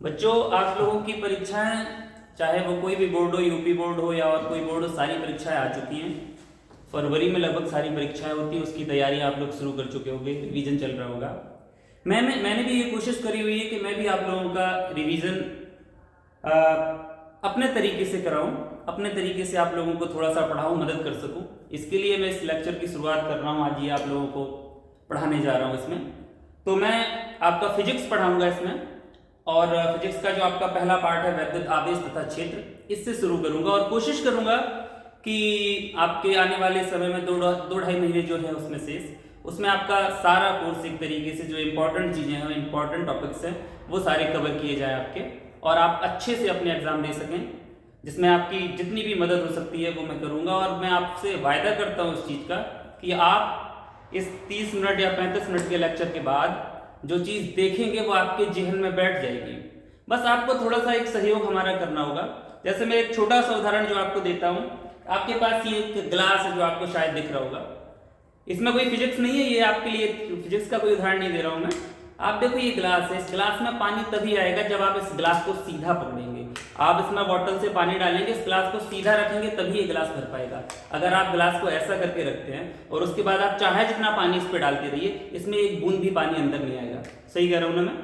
बच्चों, आप लोगों की परीक्षाएं, चाहे वो कोई भी बोर्ड हो, यूपी बोर्ड हो या और कोई बोर्ड हो, सारी परीक्षाएं आ चुकी हैं। फरवरी में लगभग सारी परीक्षाएं होती हैं, उसकी तैयारी आप लोग शुरू कर चुके होंगे, रिवीजन चल रहा होगा। मैंने भी ये कोशिश करी हुई है कि मैं भी आप लोगों का रिवीजन अपने तरीके से कराऊं, अपने तरीके से आप लोगों को थोड़ा सा पढ़ाऊं, मदद कर सकूं। इसके लिए मैं इस लेक्चर की शुरुआत कर रहा हूं। आज ये आप लोगों को पढ़ाने जा रहा हूं। इसमें तो मैं आपका फिजिक्स पढ़ाऊंगा इसमें, और फिजिक्स का जो आपका पहला पार्ट है वैद्युत आवेश तथा क्षेत्र, इससे शुरू करूंगा और कोशिश करूंगा कि आपके आने वाले समय में दो ढाई महीने जो है उसमें शेष, उसमें आपका सारा कोर्स एक तरीके से जो इंपॉर्टेंट चीज़ें हैं, इंपॉर्टेंट टॉपिक्स हैं, वो सारे कवर किए जाए आपके, और आप अच्छे से अपने एग्जाम दे सकें, जिसमें आपकी जितनी भी मदद हो सकती है वो मैं करूँगा। और मैं आपसे वायदा करता हूँ इस चीज़ का कि आप इस 30 मिनट या 35 मिनट के लेक्चर के बाद जो चीज़ देखेंगे वो आपके जहन में बैठ जाएगी। बस आपको थोड़ा सा एक सहयोग हमारा करना होगा। जैसे मैं एक छोटा सा उदाहरण जो आपको देता हूँ, आपके पास ये एक ग्लास है जो आपको शायद दिख रहा होगा। इसमें कोई फिजिक्स नहीं है, ये आपके लिए फिजिक्स का कोई उदाहरण नहीं दे रहा हूँ मैं। आप देखो ये ग्लास है, इस ग्लास में पानी तभी आएगा जब आप इस ग्लास को सीधा पकड़ेंगे। आप इसमें बॉटल से पानी डालेंगे, इस ग्लास को सीधा रखेंगे, तभी ये ग्लास भर पाएगा। अगर आप ग्लास को ऐसा करके रखते हैं और उसके बाद आप चाहे जितना पानी इस पर डालते रहिए, इसमें एक बूंद भी पानी अंदर नहीं आएगा। सही कह रहा हूं ना मैं?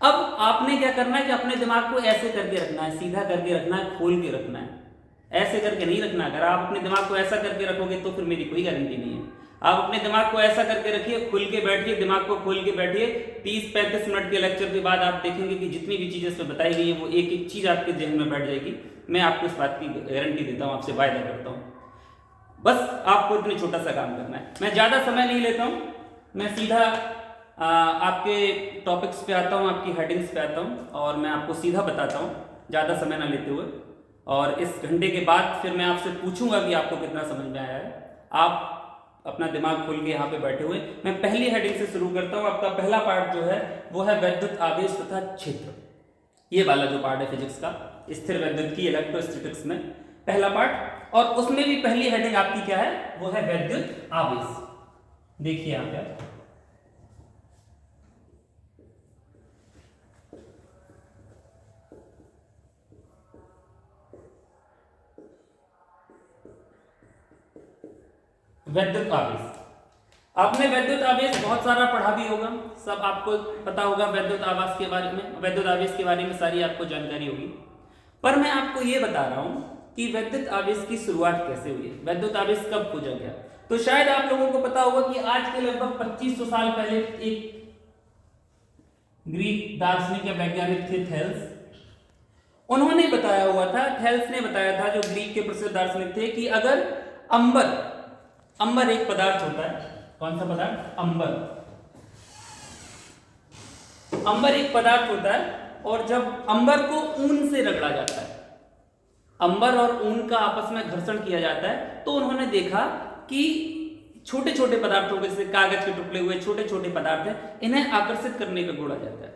अब आपने क्या करना है कि अपने दिमाग को ऐसे करके रखना है, सीधा करके रखना है, खोल के रखना है, ऐसे करके नहीं रखना। अगर आप अपने दिमाग को ऐसा करके रखोगे तो फिर मेरी कोई गारंटी नहीं है। आप अपने दिमाग को ऐसा करके रखिए, खुल के बैठिए, दिमाग को खोल के बैठिए। 30-35 मिनट के लेक्चर के बाद आप देखेंगे कि जितनी भी चीज़ें इसमें बताई गई है वो एक एक चीज़ आपके जहन में बैठ जाएगी। मैं आपको इस बात की गारंटी देता हूँ, आपसे वायदा करता हूँ। बस आपको इतनी छोटा सा काम करना है। मैं ज़्यादा समय नहीं लेता हूँ, मैं सीधा आपके टॉपिक्स पे आता हूँ, आपकी हेडिंग्स पे आता हूँ, और मैं आपको सीधा बताता हूँ, ज़्यादा समय ना लेते हुए। और इस घंटे के बाद फिर मैं आपसे पूछूंगा कि आपको कितना समझ में आया है। आप अपना दिमाग खोल के यहाँ पे बैठे हुए। मैं पहली हेडिंग से शुरू करता हूँ। आपका पहला पार्ट जो है वो है वैद्युत आवेश तथा क्षेत्र। ये वाला जो पार्ट है फिजिक्स का, स्थिर वैद्युत की, इलेक्ट्रोस्टैटिक्स में पहला पार्ट, और उसमें भी पहली हेडिंग आपकी क्या है, वो है वैद्युत आवेश। देखिए यहाँ पे वैद्युत आवेश। आपने वैद्युत आवेश बहुत सारा पढ़ा भी होगा, सब आपको पता होगा वैद्युत आवेश के बारे में, वैद्युत आवेश के बारे में सारी आपको जानकारी होगी। पर मैं आपको ये बता रहा हूं कि वैद्युत आवेश की शुरुआत कैसे हुई है, वैद्युत आवेश कब खोजा गया। तो शायद आप लोगों को पता होगा कि आज के लगभग 2500 साल पहले एक ग्रीक दार्शनिक या वैज्ञानिक थे थेल्स। उन्होंने बताया हुआ था, थेल्स ने बताया था, जो ग्रीक के प्रसिद्ध दार्शनिक थे, कि अगर अंबर एक पदार्थ होता है। कौन सा पदार्थ? अंबर एक पदार्थ होता है, और जब अंबर को ऊन से रगड़ा जाता है, अंबर और ऊन का आपस में घर्षण किया जाता है, तो उन्होंने देखा कि छोटे छोटे पदार्थों के, जैसे कागज के टुकड़े हुए छोटे छोटे पदार्थ हैं, इन्हें आकर्षित करने का गुण आ जाता है।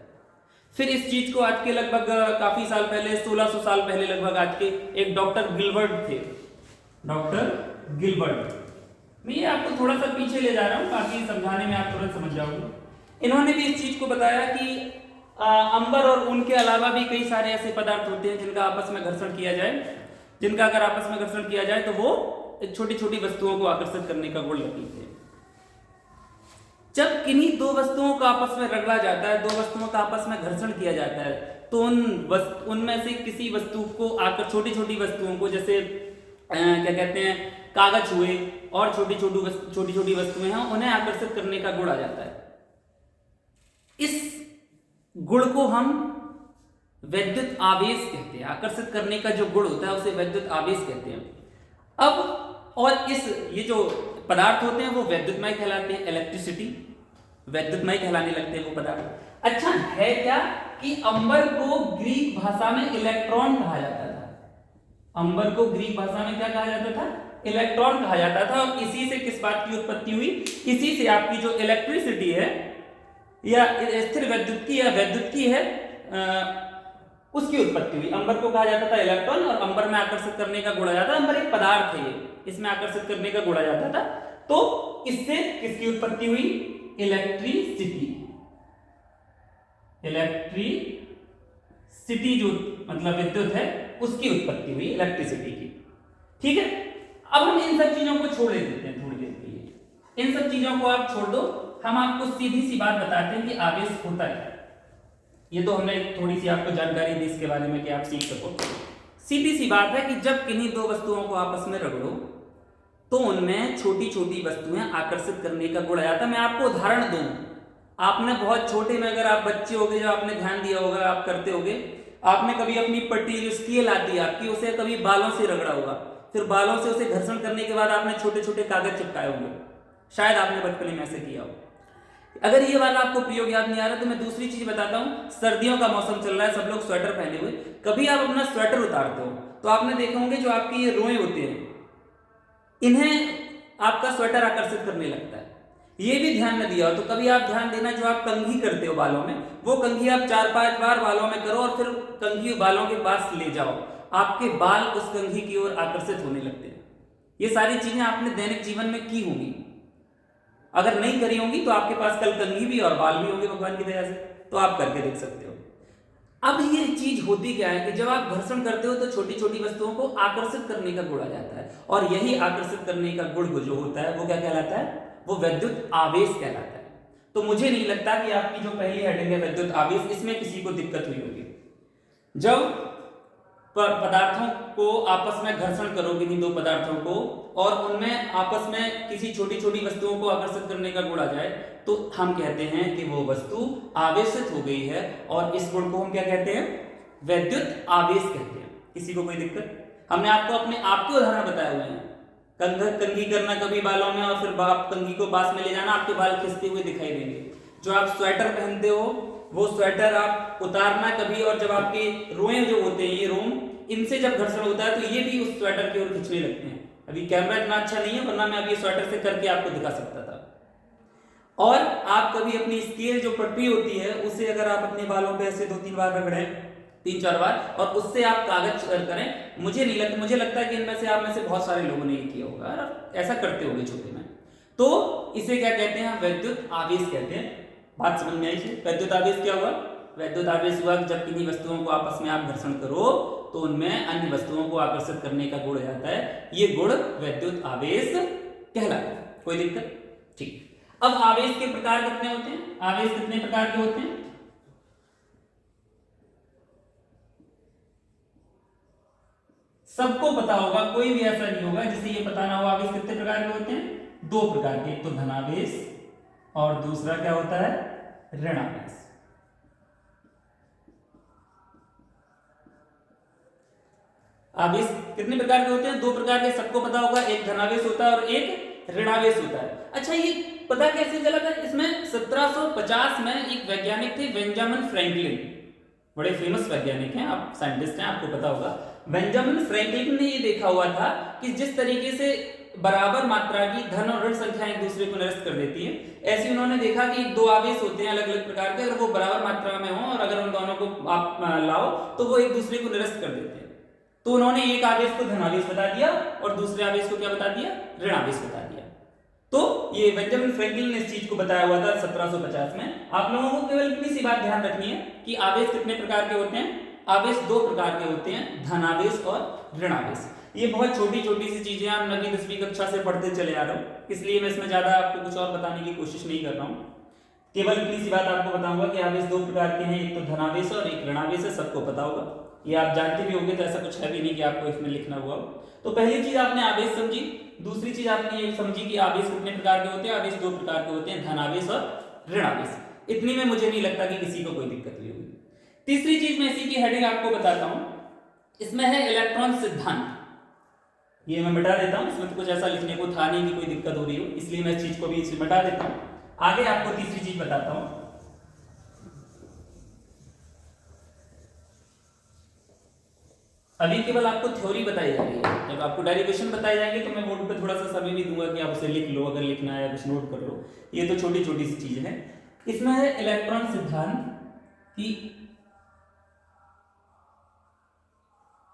फिर इस चीज को आज के लगभग काफी साल पहले, 1600 साल पहले लगभग, आज के एक डॉक्टर गिलबर्ट थे, डॉक्टर गिलबर्ट। मैं ये आपको थोड़ा सा पीछे ले जा रहा हूँ ताकि समझाने में आप तुरंत समझ जाओगे। इन्होंने भी इस चीज को बताया कि अंबर और ऊन के अलावा भी कई सारे ऐसे पदार्थ होते हैं जिनका आपस में घर्षण किया जाए, जिनका अगर आपस में घर्षण किया जाए तो वो छोटी छोटी वस्तुओं को आकर्षित करने का गुण रखते हैं। जब किन्हीं दो वस्तुओं का आपस में रगड़ा जाता है, दो वस्तुओं का आपस में घर्षण किया जाता है, तो उनमें से किसी वस्तु को आकर, छोटी छोटी वस्तुओं को, जैसे क्या कहते हैं, कागज हुए और छोटी छोटी वस्तुएं हैं, उन्हें आकर्षित करने का गुण आ जाता है। इस गुण को हम वैद्युत आवेश कहते हैं। आकर्षित करने का जो गुण होता है उसे वैद्युत आवेश कहते हैं। अब और ये जो पदार्थ होते हैं वो वैद्युतमय कहलाते हैं, इलेक्ट्रिसिटी, वैद्युतमय कहलाने लगते हैं वो पदार्थ। अच्छा है क्या कि अंबर को ग्रीक भाषा में इलेक्ट्रॉन कहा जाता था। अंबर को ग्रीक भाषा में क्या कहा जाता था? इलेक्ट्रॉन कहा जाता था। और इसी से किस बात की उत्पत्ति हुई? इसी से आपकी जो इलेक्ट्रिसिटी है या स्थिर वैद्युत की या वैद्युत की है, उसकी उत्पत्ति हुई। अंबर को कहा जाता था इलेक्ट्रॉन, और अंबर में आकर्षित करने का गुण आ जाता था। अंबर एक पदार्थ है, इसमें आकर्षित करने का गुण आ जाता था। तो इससे किसकी उत्पत्ति हुई? इलेक्ट्रिसिटी। सिटी जो मतलब विद्युत है उसकी उत्पत्ति हुई, इलेक्ट्रिसिटी की। ठीक है, अब हम इन सब चीजों को छोड़ देते हैं थोड़ी देर के लिए, इन सब चीजों को आप छोड़ दो, हम आपको सीधी सी बात बताते हैं कि आवेश होता है। ये तो हमने थोड़ी सी आपको जानकारी दी इसके बारे में कि आप सीख सको। सीधी सी बात है कि जब किन्हीं दो वस्तुओं को आपस में रगड़ो तो उनमें छोटी छोटी वस्तुएं आकर्षित करने का गुण आ जाता है। मैं आपको उदाहरण दूं, आपने बहुत छोटे में, अगर आप बच्चे होगे, जो आपने ध्यान दिया होगा, आप करते होगे, आपने कभी अपनी पट्टी जो स्केल आती है आपकी, उसे कभी बालों से रगड़ा होगा, फिर बालों से उसे घर्षण करने के बाद आपने छोटे छोटे कागज चिपकाए होंगे, शायद आपने बचपन में ऐसे किया हो। अगर ये वाला आपको प्रयोग याद नहीं आ रहा तो मैं दूसरी चीज बताता हूं। सर्दियों का मौसम चल रहा है, सब लोग स्वेटर पहने हुए, कभी आप अपना स्वेटर उतारते हो तो आपने देखे होंगे जो आपकी ये रोए होते हैं, इन्हें आपका स्वेटर आकर्षित करने लगता है। ये भी ध्यान न दिया हो तो कभी आप ध्यान देना, जो आप कंघी करते हो बालों में, वो कंघी आप 4-5 बार बालों में करो और फिर कंघी बालों के पास ले जाओ, आपके बाल उस कंघी की ओर आकर्षित होने लगते हैं। ये सारी चीजें आपने दैनिक जीवन में की होंगी, अगर नहीं करी होंगी तो आपके पास कल कंघी भी और बाल भी होंगे भगवान की दया से, तो आप करके देख सकते हो। अब ये चीज होती क्या है कि जब आप घर्षण करते हो तो छोटी छोटी वस्तुओं को आकर्षित करने का गुण आ जाता है, और यही आकर्षित करने का गुण जो होता है वो क्या कहलाता है, वो विद्युत आवेश कहलाता है। तो मुझे नहीं लगता कि आपकी जो पहली हेडिंग है विद्युत आवेश, इसमें किसी को दिक्कत हुई होगी। जब पदार्थों को आपस में घर्षण करोगे, इन दो पदार्थों को, और उनमें आपस में किसी छोटी छोटी वस्तुओं को आकर्षित करने का गुण आ जाए तो हम कहते हैं कि वो वस्तु आवेशित हो गई है, और इस गुण को हम क्या कहते हैं, विद्युत आवेश कहते हैं। किसी को कोई दिक्कत? हमने आपको अपने आप के उदाहरण बताए हुए हैं, कंघी करना कभी बालों में और फिर आप कंघी को पास में ले जाना, आपके बाल खिसते हुए दिखाई देंगे। जो आप स्वेटर पहनते हो वो स्वेटर आप उतारना कभी, और जब आपके रोए जो होते हैं, ये रोम, इनसे जब घर्षण होता है तो ये भी उस स्वेटर की ओर खींचने लगते हैं। अभी कैमरा इतना अच्छा नहीं है, वरना मैं अभी स्वेटर से करके आपको दिखा सकता था। और आप कभी अपनी स्केल जो पट्टी होती है उसे अगर आप अपने बालों पे ऐसे 2-3 बार रगड़ें, 3-4 बार, और उससे आप कागज करें, मुझे नहीं लगता, मुझे लगता है कि इनमें से आप में से बहुत सारे लोगों ने ये किया होगा, ऐसा करते होंगे छोटे में। तो इसे क्या कहते हैं, विद्युत आवेश कहते हैं। बात समझ में आई? विद्युत आवेश क्या हुआ? विद्युत आवेश हुआ जब किन्हीं वस्तुओं को आपस में आप घर्षण करो तो उनमें अन्य वस्तुओं को आकर्षित करने का गुण आता है, ये गुण विद्युत आवेश कहलाता है। कोई दिक्कत? ठीक। अब आवेश के प्रकार कितने होते हैं? आवेश कितने प्रकार के होते हैं? सबको पता होगा, कोई भी ऐसा नहीं होगा जिसे ये पता ना हो। आवेश कितने प्रकार के होते हैं? 2 प्रकार के, एक तो धनावेश और दूसरा क्या होता है, ऋणावेश। आवेश कितने प्रकार के होते हैं? 2 प्रकार के, सबको पता होगा, एक धनावेश होता है और एक ऋणावेश होता है। अच्छा, ये पता कैसे चला था? इसमें 1750 में एक वैज्ञानिक थे, बेंजामिन फ्रैंकलिन, बड़े फेमस वैज्ञानिक हैं, आप साइंटिस्ट हैं, आपको पता होगा। बेंजामिन फ्रैंकलिन ने ये देखा हुआ था कि जिस तरीके से बराबर मात्रा की धन और ऋण संख्या एक दूसरे को निरस्त कर देती है, ऐसे उन्होंने देखा कि 2 आवेश होते हैं अलग अलग प्रकार के, अगर वो बराबर मात्रा में हो और अगर उन दोनों को आप लाओ तो वो एक दूसरे को निरस्त कर देते हैं। तो उन्होंने एक आवेश को धनावेश बता दिया और दूसरे आवेश को क्या बता दिया, ऋणावेश बता दिया। तो ये बेंजामिन फ्रैंकलिन ने इस चीज को बताया हुआ था 1750 में। आप लोगों को केवल इतनी सी बात ध्यान रखनी है कि आवेश कितने प्रकार के होते हैं। आवेश 2 प्रकार के होते हैं, धनावेश और ऋणावेश। ये बहुत छोटी छोटी सी चीजें आप 9वीं 10वीं कक्षा से पढ़ते चले आ रहे हो, इसलिए मैं इसमें ज्यादा आपको कुछ और बताने की कोशिश नहीं कर रहा हूँ। केवल इतनी सी बात आपको बताऊंगा कि आवेश 2 प्रकार के हैं, एक तो धनावेश और एक ऋणावेश है, सबको पता होगा, ये आप जानते भी होंगे, तो ऐसा कुछ है भी नहीं कि आपको इसमें लिखना हुआ हो। तो पहली चीज आपने आवेश समझी, दूसरी चीज आपने ये समझी कि आवेश कितने प्रकार के होते हैं। आवेश 2 प्रकार के होते हैं, धनावेश और ऋणावेश। इतनी में मुझे नहीं लगता कि किसी को कोई दिक्कत हुई होगी। तीसरी चीज मैं इसी की हेडिंग आपको बताता हूं, इसमें है इलेक्ट्रॉन सिद्धांत। ये मैं मिटा देता हूं, इसमें तो कुछ ऐसा लिखने को था नहीं कि कोई दिक्कत हो रही हो, इसलिए मैं इस चीज को भी इसमें मिटा देता हूं। आगे आपको तीसरी चीज बताता हूं। अभी केवल आपको थ्योरी बताई जा रही है, जब आपको डेरिवेशन बताए जाएंगे तो मैं बोर्ड पे थोड़ा सा समय भी दूंगा कि आप उसे लिख लो, अगर लिखना है कुछ नोट कर लो। ये तो छोटी छोटी सी चीजें हैं। इसमें है इलेक्ट्रॉन सिद्धांत की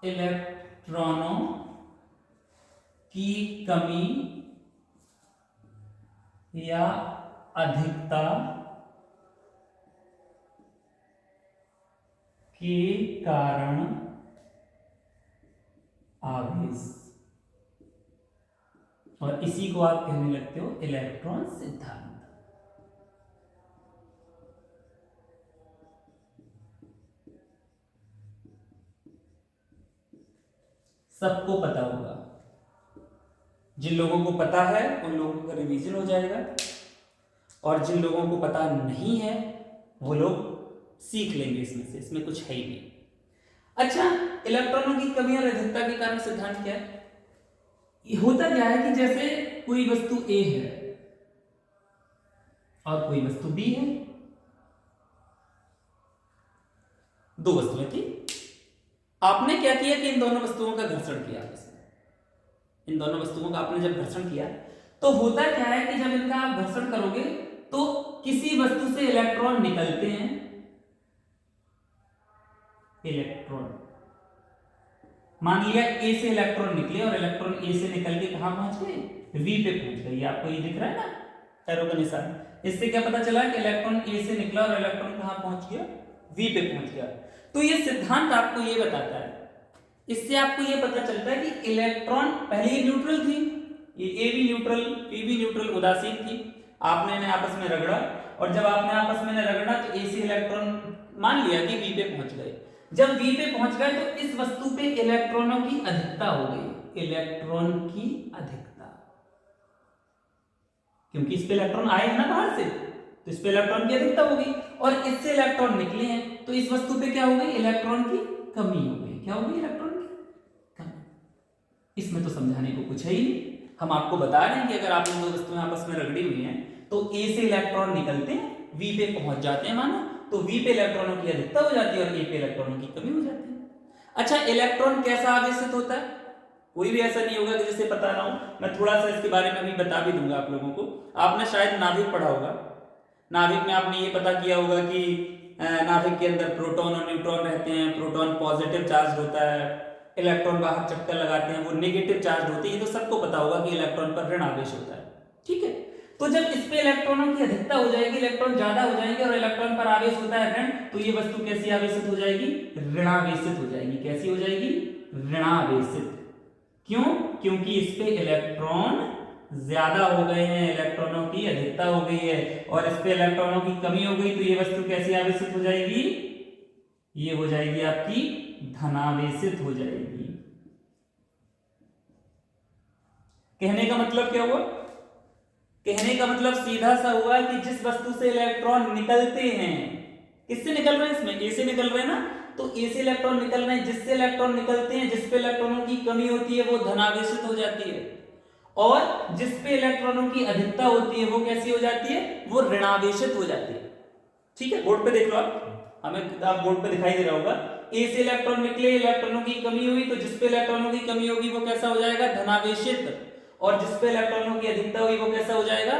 इलेक्ट्रॉनों की कमी या अधिकता के कारण आवेश, और इसी को आप कहने लगते हो इलेक्ट्रॉन सिद्धांत। सबको पता होगा, जिन लोगों को पता है उन लोगों का रिवीजन हो जाएगा, और जिन लोगों को पता नहीं है वो लोग सीख लेंगे इसमें से, इसमें कुछ है ही नहीं। अच्छा, इलेक्ट्रॉनों की कमी और अधिकता के कारण सिद्धांत क्या है? होता क्या है कि जैसे कोई वस्तु ए है और कोई वस्तु बी है, दो वस्तुएं थी, आपने क्या किया कि इन दोनों वस्तुओं का घर्षण किया। इन दोनों वस्तुओं का आपने जब घर्षण किया तो होता क्या है कि जब इनका आप घर्षण करोगे तो किसी वस्तु से इलेक्ट्रॉन निकलते हैं, इलेक्ट्रॉन, मान लिया ए से इलेक्ट्रॉन निकले और इलेक्ट्रॉन ए से निकल के कहां पहुंच गए? वी पे पहुंच गए। ये आपको ये दिख रहा है ना एरो का निशान, इससे क्या पता चला कि इलेक्ट्रॉन ए से निकला और इलेक्ट्रॉन कहां पहुंच गया? वी पे पहुंच गया। तो ये सिद्धांत आपको ये बताता है, इससे आपको ये पता चलता है कि इलेक्ट्रॉन पहले ये न्यूट्रल थी, ये ए भी न्यूट्रल, पी भी न्यूट्रल, उदासीन थी, आपने इन्हें आपस में रगड़ा, और जब आपने आपस में इन्हें रगड़ा तो ए से इलेक्ट्रॉन मान लिया कि वी पे पहुंच गए। जब वी पे पहुंच गए तो इस वस्तु पे इलेक्ट्रॉनों की अधिकता हो गई, इलेक्ट्रॉन की अधिकता, क्योंकि इस पे इलेक्ट्रॉन आए हैं ना बाहर से, तो इस पे इलेक्ट्रॉन की अधिकता हो गई, और इससे इलेक्ट्रॉन निकले हैं तो इस वस्तु पे क्या हो गई? इलेक्ट्रॉन की कमी हो गई। क्या हो गई? इलेक्ट्रॉन की कमी। इसमें तो समझाने को कुछ है ही नहीं, हम आपको बता रहे हैं कि अगर आप इन दो वस्तुएं आपस में रगड़ी हुई हैं तो ए से इलेक्ट्रॉन निकलते हैं, वी पे पहुंच जाते हैं मानो, तो वी पे इलेक्ट्रॉनों की अधिकता हो जाती है और ए पे इलेक्ट्रॉनों की कमी हो जाती है। अच्छा, इलेक्ट्रॉन कैसा आवेशित होता है? कोई भी ऐसा नहीं होगा कि जिसे पता ना हो। मैं थोड़ा सा इसके बारे में अभी बता भी दूंगा आप लोगों को। आपने शायद नाभिक पढ़ा होगा, नाभिक में आपने ये पता किया होगा कि नाभिक के अंदर प्रोटॉन और न्यूट्रॉन रहते हैं, प्रोटॉन पॉजिटिव चार्ज होता है, इलेक्ट्रॉन बाहर चक्कर लगाते हैं वो नेगेटिव चार्ज होते हैं, ये तो सबको पता होगा कि इलेक्ट्रॉन पर ऋण आवेश होता है, ठीक है। तो जब इस पे इलेक्ट्रॉनों की अधिकता हो जाएगी, इलेक्ट्रॉन ज्यादा हो जाएंगे और इलेक्ट्रॉन पर आवेश होता है ऋण, तो ये वस्तु कैसी आवेशित हो जाएगी? ऋणावेशित हो जाएगी। कैसी हो जाएगी? ऋणावेशित। क्यों? क्योंकि इस पे इलेक्ट्रॉन ज्यादा हो गए हैं, इलेक्ट्रॉनों की अधिकता हो गई है, और इस पे इलेक्ट्रॉनों की कमी हो गई, तो ये वस्तु कैसी आवेशित हो जाएगी? ये हो जाएगी आपकी धनावेशित हो जाएगी। कहने का मतलब क्या हुआ? कहने का मतलब सीधा सा हुआ कि जिस वस्तु से इलेक्ट्रॉन निकलते हैं, किससे निकल रहे हैं? इसमें ए से निकल रहे हैं ना, तो ए से इलेक्ट्रॉन निकल रहे हैं, जिससे इलेक्ट्रॉन निकलते हैं, जिस पे इलेक्ट्रॉनों की कमी होती है वो धनावेशित हो जाती है, और जिस पे इलेक्ट्रॉनों की अधिकता होती है वो कैसी हो जाती है? वो ऋणावेशित हो जाती है। ठीक है, बोर्ड पे देख लो आप, हमें आप बोर्ड पे दिखाई दे रहा होगा, ए से इलेक्ट्रॉन निकले, इलेक्ट्रॉनों की कमी हुई, तो जिस पे इलेक्ट्रॉनों की कमी होगी वो कैसा हो जाएगा? धनावेशित, और जिस पे इलेक्ट्रॉनों की अधिकता हुई वो कैसा हो जाएगा?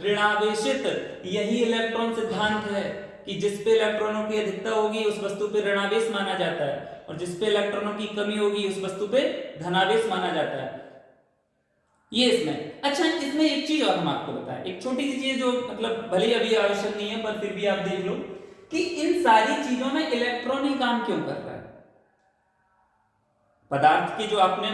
ऋणावेशित। यही इलेक्ट्रॉन सिद्धांत है कि जिस पे इलेक्ट्रॉनों की अधिकता होगी उस वस्तु पे ऋणावेश माना जाता है, और जिस पे इलेक्ट्रॉनों की कमी होगी उस वस्तु पे धनावेश माना जाता है। ये इसमें। अच्छा, इसमें एक चीज और हम आपको बताएं, एक छोटी सी चीज जो मतलब भले अभी आवश्यक नहीं है पर फिर भी आप देख लो कि इन सारी चीजों में इलेक्ट्रॉन ही काम क्यों कर रहा है। पदार्थ के जो आपने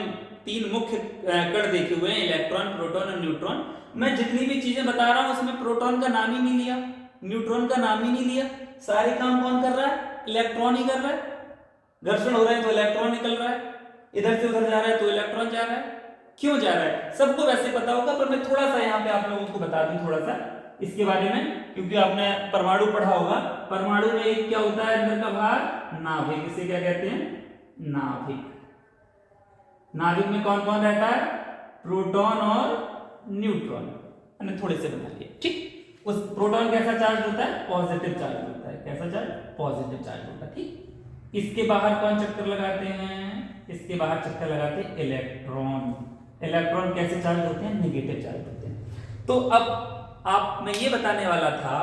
तीन मुख्य कण देखे हुए हैं, इलेक्ट्रॉन, प्रोटॉन और न्यूट्रॉन, मैं जितनी भी चीजें बता रहा हूं उसमें प्रोटॉन का नाम ही नहीं लिया, न्यूट्रॉन का नाम ही नहीं लिया। सारे काम कौन कर रहा है? इलेक्ट्रॉन ही कर रहा है। घर्षण हो रहा है तो इलेक्ट्रॉन निकल रहा है, इधर से उधर जा रहा है तो इलेक्ट्रॉन जा रहा है। क्यों जा रहा है? सबको वैसे पता होगा, पर मैं थोड़ा सा यहाँ पे आप लोगों को बता दूं थोड़ा सा इसके बारे में, क्योंकि आपने परमाणु पढ़ा होगा। परमाणु में एक क्या होता है अंदर का भाग? नाभिक। इसे क्या कहते हैं? नाभिक। नाभिक में कौन कौन रहता है? प्रोटॉन और न्यूट्रॉन। मैंने थोड़े से बना लिए, ठीक। उस प्रोटॉन कैसा चार्ज होता है? पॉजिटिव चार्ज होता है। कैसा चार्ज? पॉजिटिव चार्ज होता है, ठीक। इसके बाहर कौन चक्कर लगाते हैं? इसके बाहर चक्कर लगाते हैं इलेक्ट्रॉन। इलेक्ट्रॉन कैसे चार्ज होते हैं? नेगेटिव चार्ज होते हैं। तो अब आप मैं ये बताने वाला था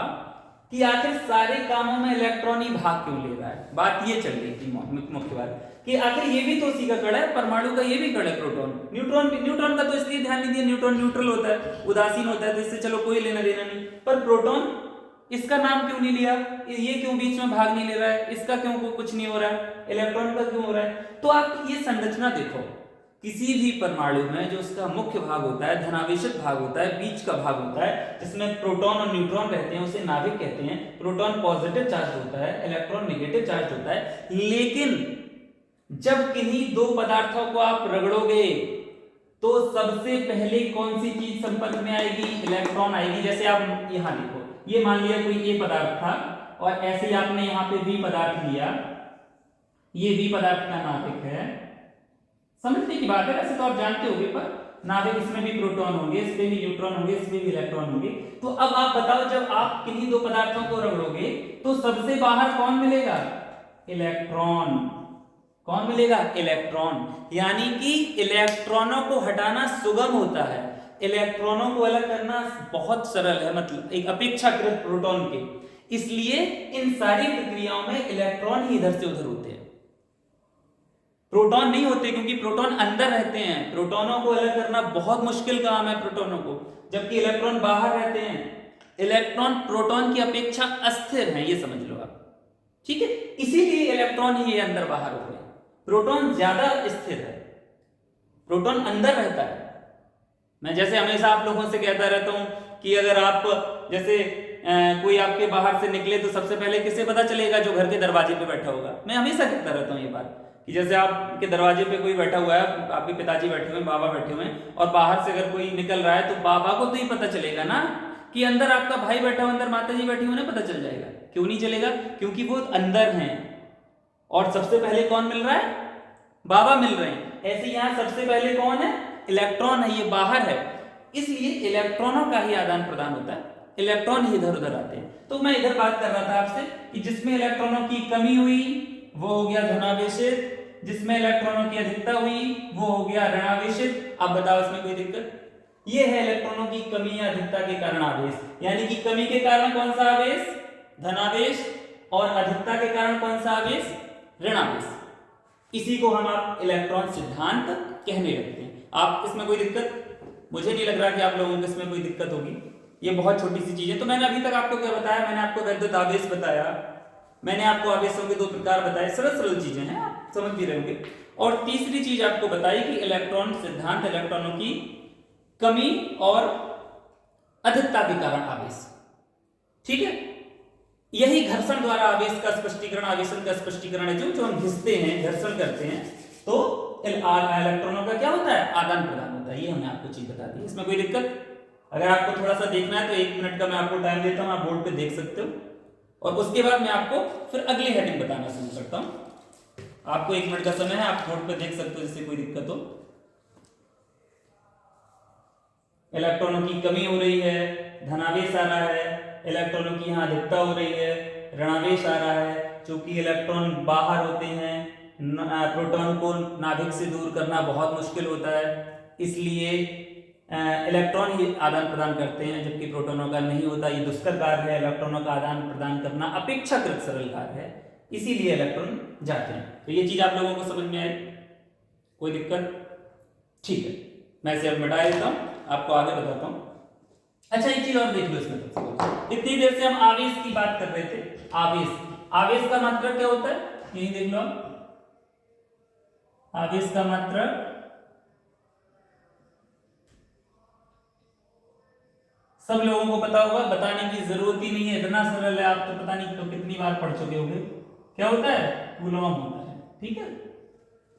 कि आखिर सारे कामों में इलेक्ट्रॉन ही भाग क्यों ले रहा है। बात ये चल रही थी मुख्य बात कि आखिर ये भी तो उसी का कण है, परमाणु का ये भी कण है प्रोटॉन। न्यूट्रॉन का तो इसलिए ध्यान नहीं दिया, न्यूट्रॉन न्यूट्रल होता है, उदासीन होता है, तो इससे चलो कोई लेना देना नहीं। पर प्रोटॉन इसका नाम क्यों नहीं लिया, ये क्यों बीच में भाग नहीं ले रहा है, इसका क्यों कुछ नहीं हो रहा है, इलेक्ट्रॉन का क्यों हो रहा है। तो आप ये संरचना देखो, किसी भी परमाणु में जो उसका मुख्य भाग होता है, धनावेशित भाग होता है, बीच का भाग होता है जिसमें प्रोटॉन और न्यूट्रॉन रहते हैं, उसे नाभिक कहते हैं। प्रोटॉन पॉजिटिव चार्ज होता है, इलेक्ट्रॉन नेगेटिव चार्ज होता है। लेकिन जब किन्हीं दो पदार्थों को आप रगड़ोगे तो सबसे पहले कौन सी चीज संपर्क में आएगी, इलेक्ट्रॉन आएगी। जैसे आप यहां देखो, ये मान लिया कोई ए पदार्थ था और ऐसे ही आपने यहाँ पे बी पदार्थ लिया, ये बी पदार्थ का नाभिक है। समझने की बात है, वैसे तो आप जानते होंगे, पर नाभिक इसमें भी प्रोटॉन होंगे, इसमें भी न्यूट्रॉन होंगे, इसमें भी इलेक्ट्रॉन होंगे। तो अब आप बताओ, जब आप किन्हीं दो पदार्थों को रगड़ोगे तो सबसे बाहर कौन मिलेगा, इलेक्ट्रॉन। कौन मिलेगा, इलेक्ट्रॉन। यानी कि इलेक्ट्रॉनों को हटाना सुगम होता है, इलेक्ट्रॉनों को अलग करना बहुत सरल है, मतलब एक अपेक्षाकृत प्रोटॉन के। इसलिए इन सारी प्रक्रियाओं में इलेक्ट्रॉन ही इधर से उधर होते हैं, प्रोटॉन नहीं होते, क्योंकि प्रोटॉन अंदर रहते हैं। प्रोटॉनों को अलग करना बहुत मुश्किल काम है प्रोटॉनों को, जबकि इलेक्ट्रॉन बाहर रहते हैं। इलेक्ट्रॉन प्रोटॉन की अपेक्षा अस्थिर हैं, ये समझ लो आप, ठीक है। इसीलिए इलेक्ट्रॉन ही अंदर बाहर हो गए, प्रोटॉन ज्यादा स्थिर है, प्रोटॉन अंदर रहता है। मैं जैसे हमेशा आप लोगों से कहता रहता हूं कि अगर आप जैसे कोई आपके बाहर से निकले तो सबसे पहले किसे पता चलेगा, जो घर के दरवाजे पे बैठा होगा। मैं हमेशा कहता रहता हूं ये बात कि जैसे आपके दरवाजे पे कोई बैठा हुआ है, आपके पिताजी बैठे हुए हैं, बाबा बैठे हुए हैं, और बाहर से अगर कोई निकल रहा है तो बाबा को तो ही पता चलेगा ना कि अंदर आपका भाई बैठा हुआ, अंदर माताजी बैठी हुई, उन्हें पता चल जाएगा। क्यों नहीं चलेगा, क्योंकि वो अंदर हैं और सबसे पहले कौन मिल रहा है, बाबा मिल रहे हैं। ऐसे यहां सबसे पहले कौन है, इलेक्ट्रॉन है, ये बाहर है, इसलिए इलेक्ट्रॉनों का ही आदान प्रदान होता है, इलेक्ट्रॉन ही इधर उधर आते हैं। तो मैं इधर बात कर रहा था आपसे कि जिसमें इलेक्ट्रॉनों की कमी हुई वो हो गया धनावेशित, जिसमें इलेक्ट्रॉनों की अधिकता हुई वो हो गया ऋणावेशित। अब बताओ इसमें कोई दिक्कत, ये है इलेक्ट्रॉनों की कमी या अधिकता के कारण आवेश, यानी कि कमी के कारण कौन सा आवेश, धनावेश, और अधिकता के कारण कौन सा आवेश, ऋणावेश। इसी को हम आप इलेक्ट्रॉन सिद्धांत कहने लगते हैं। आप इसमें कोई दिक्कत, मुझे नहीं लग रहा कि आप लोगों को इसमें कोई दिक्कत होगी, ये बहुत छोटी सी चीज है। तो मैंने अभी तक आपको क्या बताया, मैंने आपको वैद्युत आवेश बताया, मैंने आपको आवेशों के दो प्रकार बताए, सरल सरल चीजें हैं, आप समझ भी रहे होंगे। और तीसरी चीज आपको बताई कि इलेक्ट्रॉन सिद्धांत, इलेक्ट्रॉनों की कमी और अधिकता के कारण आवेश, ठीक है। यही घर्षण द्वारा आवेश का स्पष्टीकरण, आवेशन का स्पष्टीकरण है। जो हम घिसते हैं, घर्षण करते हैं, तो इलेक्ट्रॉनों का क्या होता है, आदान प्रदान होता है। ये हमने आपको चीज बता दी, इसमें कोई दिक्कत। अगर आपको थोड़ा सा देखना है तो 1 मिनट का मैं आपको टाइम देता हूं, आप बोर्ड पे देख सकते हो, और उसके बाद मैं आपको फिर अगली हेडिंग बताना शुरू करता हूं। आपको 1 मिनट का समय है, आप बोर्ड पे देख सकते हो, जिससे कोई दिक्कत हो। इलेक्ट्रॉनों की कमी हो रही है, धनावेश आ रहा है, इलेक्ट्रॉनों की यहाँ अधिकता हो रही है, ऋणावेश आ रहा है। चूंकि इलेक्ट्रॉन बाहर होते हैं, प्रोटॉन को नाभिक से दूर करना बहुत मुश्किल होता है, इसलिए इलेक्ट्रॉन ही आदान प्रदान करते हैं, जबकि प्रोटॉनों का नहीं होता। ये दुष्कर कार्य है, इलेक्ट्रॉनों का आदान प्रदान करना अपेक्षाकृत सरल कार्य है, इसीलिए इलेक्ट्रॉन जाते हैं। तो ये चीज आप लोगों को समझ में आई, कोई दिक्कत, ठीक है। मैं इसे अब मिटा देता हूं, आपको आगे बताता हूं। अच्छा, एक चीज और देख लो इसमें। इतनी देर से हम आवेश की बात कर रहे थे। आवेश, आवेश का मात्रक क्या होता है, यही देख लो। आवेश का मात्रक सब लोगों को पता होगा, बताने की जरूरत ही नहीं है, इतना सरल है, आप तो पता नहीं तो कितनी बार पढ़ चुके होंगे। क्या होता है, कूलॉम होता है, ठीक है।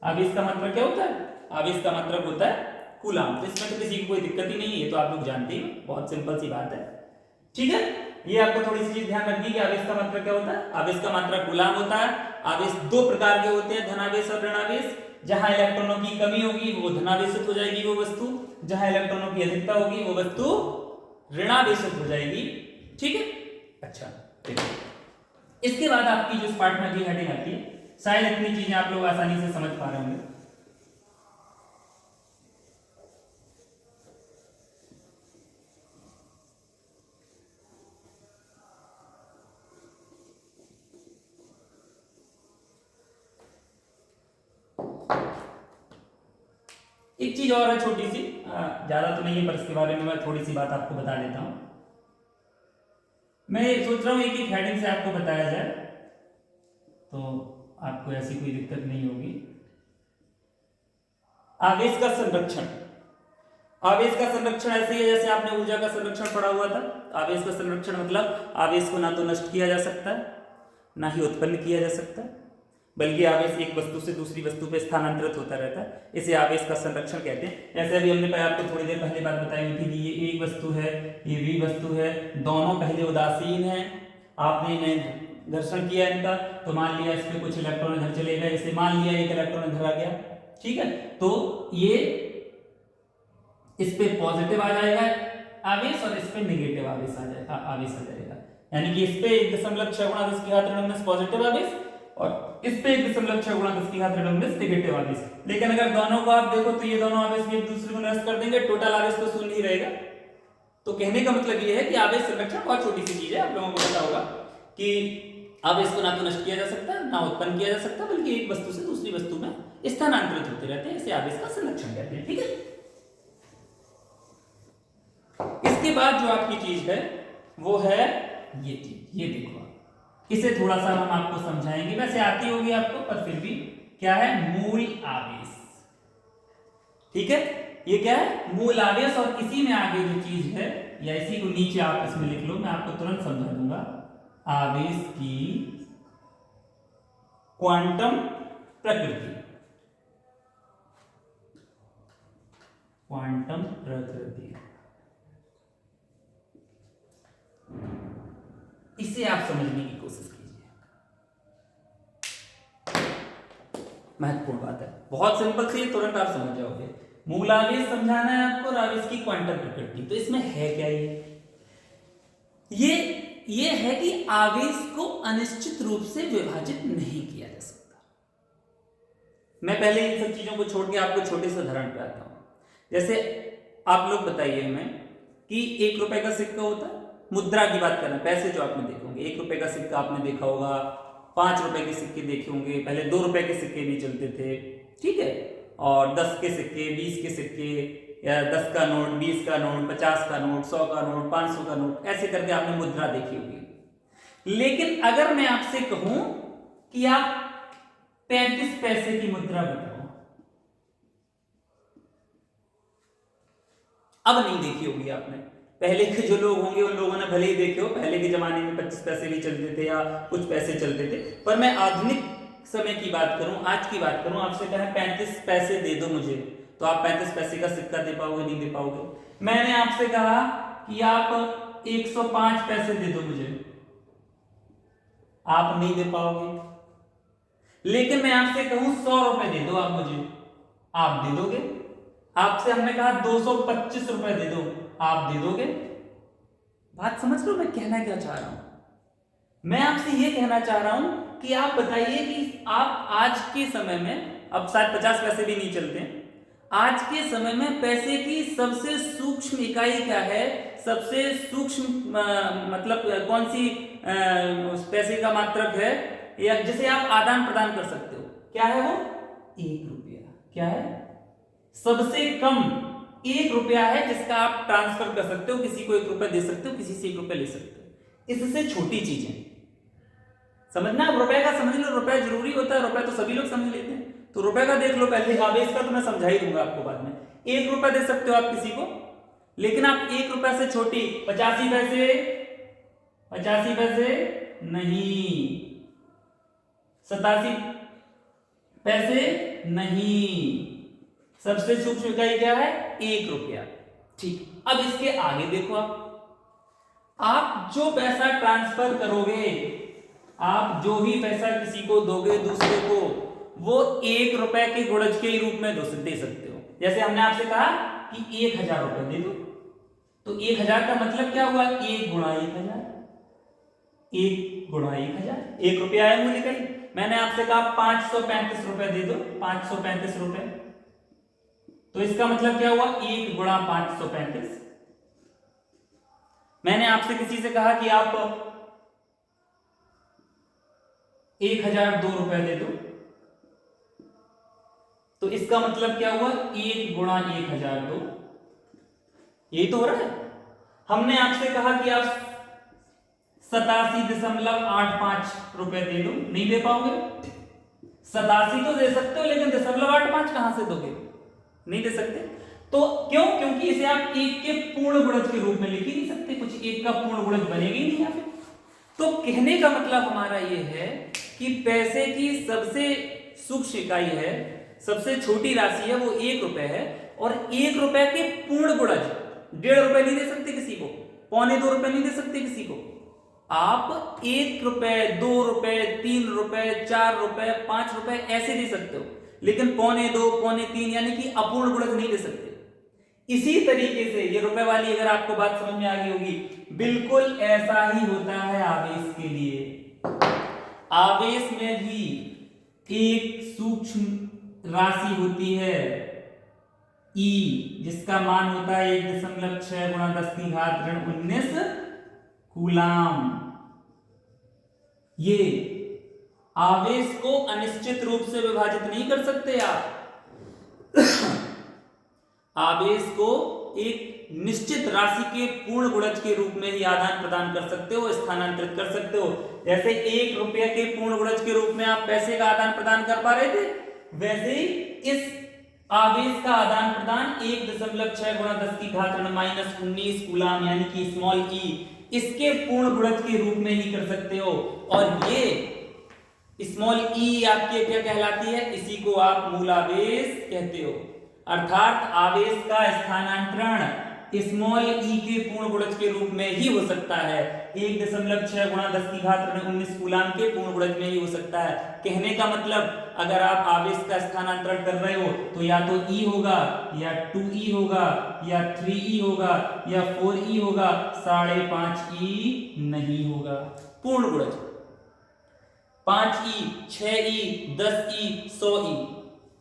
आवेश का मात्रक क्या होता है, आवेश का मात्रक होता है कूलॉम। तो इसमें तो किसी की कोई दिक्कत ही नहीं है, ये तो आप लोग जानते ही, बहुत सिंपल सी बात है, ठीक है। ये आपको थोड़ी सी चीज ध्यान रखनी कि आवेश का मात्रक क्या होता है। आवेश का मात्रक कूलॉम होता है। आवेश दो प्रकार के होते हैं, धनावेश और ऋणावेश। जहां इलेक्ट्रॉनों की कमी होगी वो धनावेशित हो जाएगी वो वस्तु, जहां इलेक्ट्रॉनों की अधिकता होगी वो वस्तु ऋणावेशित हो जाएगी, ठीक है। अच्छा, ठीक है। इसके बाद आपकी जो इस पार्ट में अगली हेडिंग आती है, शायद इतनी चीजें आप लोग आसानी से समझ पा रहे होंगे। एक चीज और है छोटी सी, ज्यादा तो नहीं है, पर इसके बारे में मैं थोड़ी सी बात आपको बता देता हूं। मैं सोच रहा हूँ एक एक हेडिंग से आपको बताया जाए तो आपको ऐसी कोई दिक्कत नहीं होगी। आवेश का संरक्षण। आवेश का संरक्षण ऐसे ही है जैसे आपने ऊर्जा का संरक्षण पढ़ा हुआ था। आवेश का संरक्षण मतलब आवेश को ना तो नष्ट किया जा सकता है ना ही उत्पन्न किया जा सकता है, बल्कि आवेश एक वस्तु से दूसरी वस्तु पे स्थानांतरित होता रहता है। इसे आवेश का संरक्षण कहते हैं। जैसे अभी हमने आपको थोड़ी देर पहले बात बताई हुई थी कि ये एक वस्तु है, ये भी वस्तु है, दोनों पहले उदासीन है, आपने इन्हें घर्षण किया इनका, तो मान लिया इस पे कुछ इलेक्ट्रॉन इधर चले गए, इसे मान लिया एक इलेक्ट्रॉन इधर आ गया, ठीक है, तो ये इस पे पॉजिटिव आ जाएगा आवेश और इस पे नेगेटिव आवेश आ जाएगा, यानी कि इस पे 1.6 × 10⁻⁻⁻ पॉजिटिव आवेश और इस पे 1.6 × 10⁻⁻⁻ नेगेटिव आवेश। लेकिन अगर दोनों को आप देखो तो ये दोनों आवेश भी एक दूसरे को नष्ट कर देंगे, टोटल आवेश तो शून्य ही रहेगा। तो कहने का मतलब ये है कि आवेश संरक्षण बहुत छोटी सी चीज है। आप लोगों को पता होगा कि आवेश को ना तो नष्ट किया जा सकता है ना उत्पन्न किया जा सकता, बल्कि एक वस्तु से दूसरी वस्तु में स्थानांतरित होते रहते हैं, इसे आवेश का संरक्षण कहते हैं, ठीक है। इसके बाद जो आपकी चीज है वो है ये चीज, ये देखो, इसे थोड़ा सा हम आपको समझाएंगे, वैसे आती होगी आपको पर फिर भी, क्या है, मूल आवेश, ठीक है, ये क्या है, मूल आवेश। और इसी में आगे जो चीज है या इसी को नीचे आप इसमें लिख लो, मैं आपको तुरंत समझा दूंगा, आवेश की क्वांटम प्रकृति। क्वांटम प्रकृति, इसे आप समझने की कोशिश कीजिए, महत्वपूर्ण बात है, बहुत सिंपल सी, तुरंत आप समझ जाओगे। मूल आवेश समझाना है आपको और आवेश की क्वांटम प्रकृति। तो इसमें है क्या, ये है कि आवेश को अनिश्चित रूप से विभाजित नहीं किया जा सकता। मैं पहले इन सब चीजों को छोड़ के आपको छोटे से उदाहरण पे आता हूं। जैसे आप लोग बताइए हमें कि 1 रुपए का सिक्का होता है, मुद्रा की बात कर रहे हैं, पैसे जो आपने देखे होंगे, 1 रुपए का सिक्का आपने देखा होगा, 5 रुपए के सिक्के देखे होंगे, पहले 2 रुपए के सिक्के भी चलते थे, ठीक है, और 10 के सिक्के, 20 के सिक्के, या 10 का नोट, 20 का नोट, 50 का नोट, 100 का नोट, 500 का नोट, ऐसे करके आपने मुद्रा देखी होगी। लेकिन अगर मैं आपसे कहूं कि आप 35 पैसे की मुद्रा बताओ, अब नहीं देखी होगी आपने। पहले के जो लोग होंगे उन लोगों ने भले ही देखे हो, पहले के जमाने में 25 पैसे भी चलते थे या कुछ पैसे चलते थे, पर मैं आधुनिक समय की बात करूं, आज की बात करूं, आपसे कहें 35 पैसे दे दो मुझे, तो आप 35 पैसे का सिक्का दे पाओगे, नहीं दे पाओगे। मैंने आपसे कहा कि आप 105 पैसे दे दो मुझे, आप नहीं दे पाओगे। लेकिन मैं आपसे कहूं 100 रुपए दे दो आप मुझे, आप दे दोगे। आपसे हमने कहा 225 रुपए दे दो, आप दे दोगे। बात समझ लो मैं कहना क्या चाह रहा हूं। मैं आपसे यह कहना चाह रहा हूं कि आप बताइए कि आप आज के समय में, अब शायद 50 पैसे भी नहीं चलते, आज के समय में पैसे की सबसे सूक्ष्म इकाई क्या है, सबसे सूक्ष्म मतलब कौन सी पैसे का मात्रक है या जिसे आप आदान प्रदान कर सकते हो, क्या है वो, 1 रुपया। क्या है, सबसे कम 1 रुपया है जिसका आप ट्रांसफर कर सकते हो, किसी को 1 रुपया दे सकते हो, किसी से 1 रुपया ले सकते हो। इससे छोटी चीजें समझना, रुपए का समझ लो, रुपया जरूरी होता है, रुपया तो सभी लोग समझ लेते हैं, तो रुपए का देख लो पहले, आवेश का तो मैं समझा ही दूंगा आपको बाद में। 1 रुपया दे सकते हो आप किसी को, लेकिन आप 1 रुपया से छोटी 85 पैसे, 85 पैसे नहीं, 87 पैसे नहीं, सबसे सूक्ष्म इकाई क्या है, 1 रुपया। ठीक, अब इसके आगे देखो, आप जो पैसा ट्रांसफर करोगे, आप जो भी पैसा किसी को दोगे दूसरे को, वो 1 रुपए के गुणज के रूप में दे सकते हो। जैसे हमने आपसे कहा कि 1000 रुपए दे दो, तो 1000 का मतलब क्या हुआ, 1 गुणा 1000, 1 गुणा 1000, 1 रुपया है मूल्य का। मैंने आपसे कहा 535 रुपए दे दो, 535 रुपए, तो इसका मतलब क्या हुआ, 1 गुणा 535। मैंने आपसे किसी से कहा कि आप 1002 रुपए दे दो, तो इसका मतलब क्या हुआ, 1 गुणा 1002, यही तो हो रहा है। हमने आपसे कहा कि आप 87.85 रुपए दे दो। नहीं दे पाओगे? 87 तो दे सकते हो, लेकिन 0.85 कहां से दोगे? नहीं दे सकते। तो क्यों? क्योंकि इसे आप एक के पूर्ण गुणज के रूप में लिख ही नहीं सकते, कुछ एक का पूर्ण गुणज बनेगा ही नहीं यहाँ पे। तो कहने का मतलब हमारा ये है कि पैसे की सबसे सूक्ष्म इकाई है, सबसे छोटी राशि है, वो 1 रुपए है। और 1 रुपए के पूर्ण गुणज 1.5 रुपए नहीं दे सकते किसी को, 1.25 रुपए नहीं दे सकते किसी को। आप 1 रुपए, 2 रुपए, 3 रुपए, 4 रुपए, 5 रुपए ऐसे दे सकते हो, लेकिन 1.25, 1.25 यानी कि अपूर्ण गुणज नहीं दे सकते। इसी तरीके से ये रुपए वाली अगर आपको बात समझ में आ गई होगी, बिल्कुल ऐसा ही होता है आवेश के लिए। आवेश में भी एक सूक्ष्म राशि होती है E, जिसका मान होता है 1.6 गुणा 10 की घात ऋण 19 कूलाम। ये आवेश को अनिश्चित रूप से विभाजित नहीं कर सकते आप। आवेश को एक निश्चित राशि के पूर्ण गुणज के रूप में ही आदान प्रदान कर सकते हो, स्थानांतरित कर सकते हो। जैसे 1 रुपये के पूर्ण गुणज के रूप में आप पैसे का आदान प्रदान कर पा रहे थे, वैसे ही इस आवेश का आदान प्रदान 1.6 गुणा 10 की घात ऋण -19 कूलाम यानी कि स्मॉल ई, इसके पूर्ण गुणज के रूप में ही कर सकते हो। और ये स्मॉल ई आपकी क्या कहलाती है? इसी को आप मूल आवेश कहते हो। अर्थात आवेश का स्थानांतरण स्मॉल ई के पूर्ण गुणज के रूप में ही हो सकता है। 1.6 गुणा 10 की घात ऋण 19 कूलाम के पूर्ण गुणज में ही हो सकता है। कहने का मतलब अगर आप आवेश का स्थानांतरण कर रहे हो तो या तो ई होगा, या 2e होगा, या 3e होगा, या 4e होगा, 5.5e नहीं होगा। पूर्ण गुणज 5e, 6e, 10e, 100e,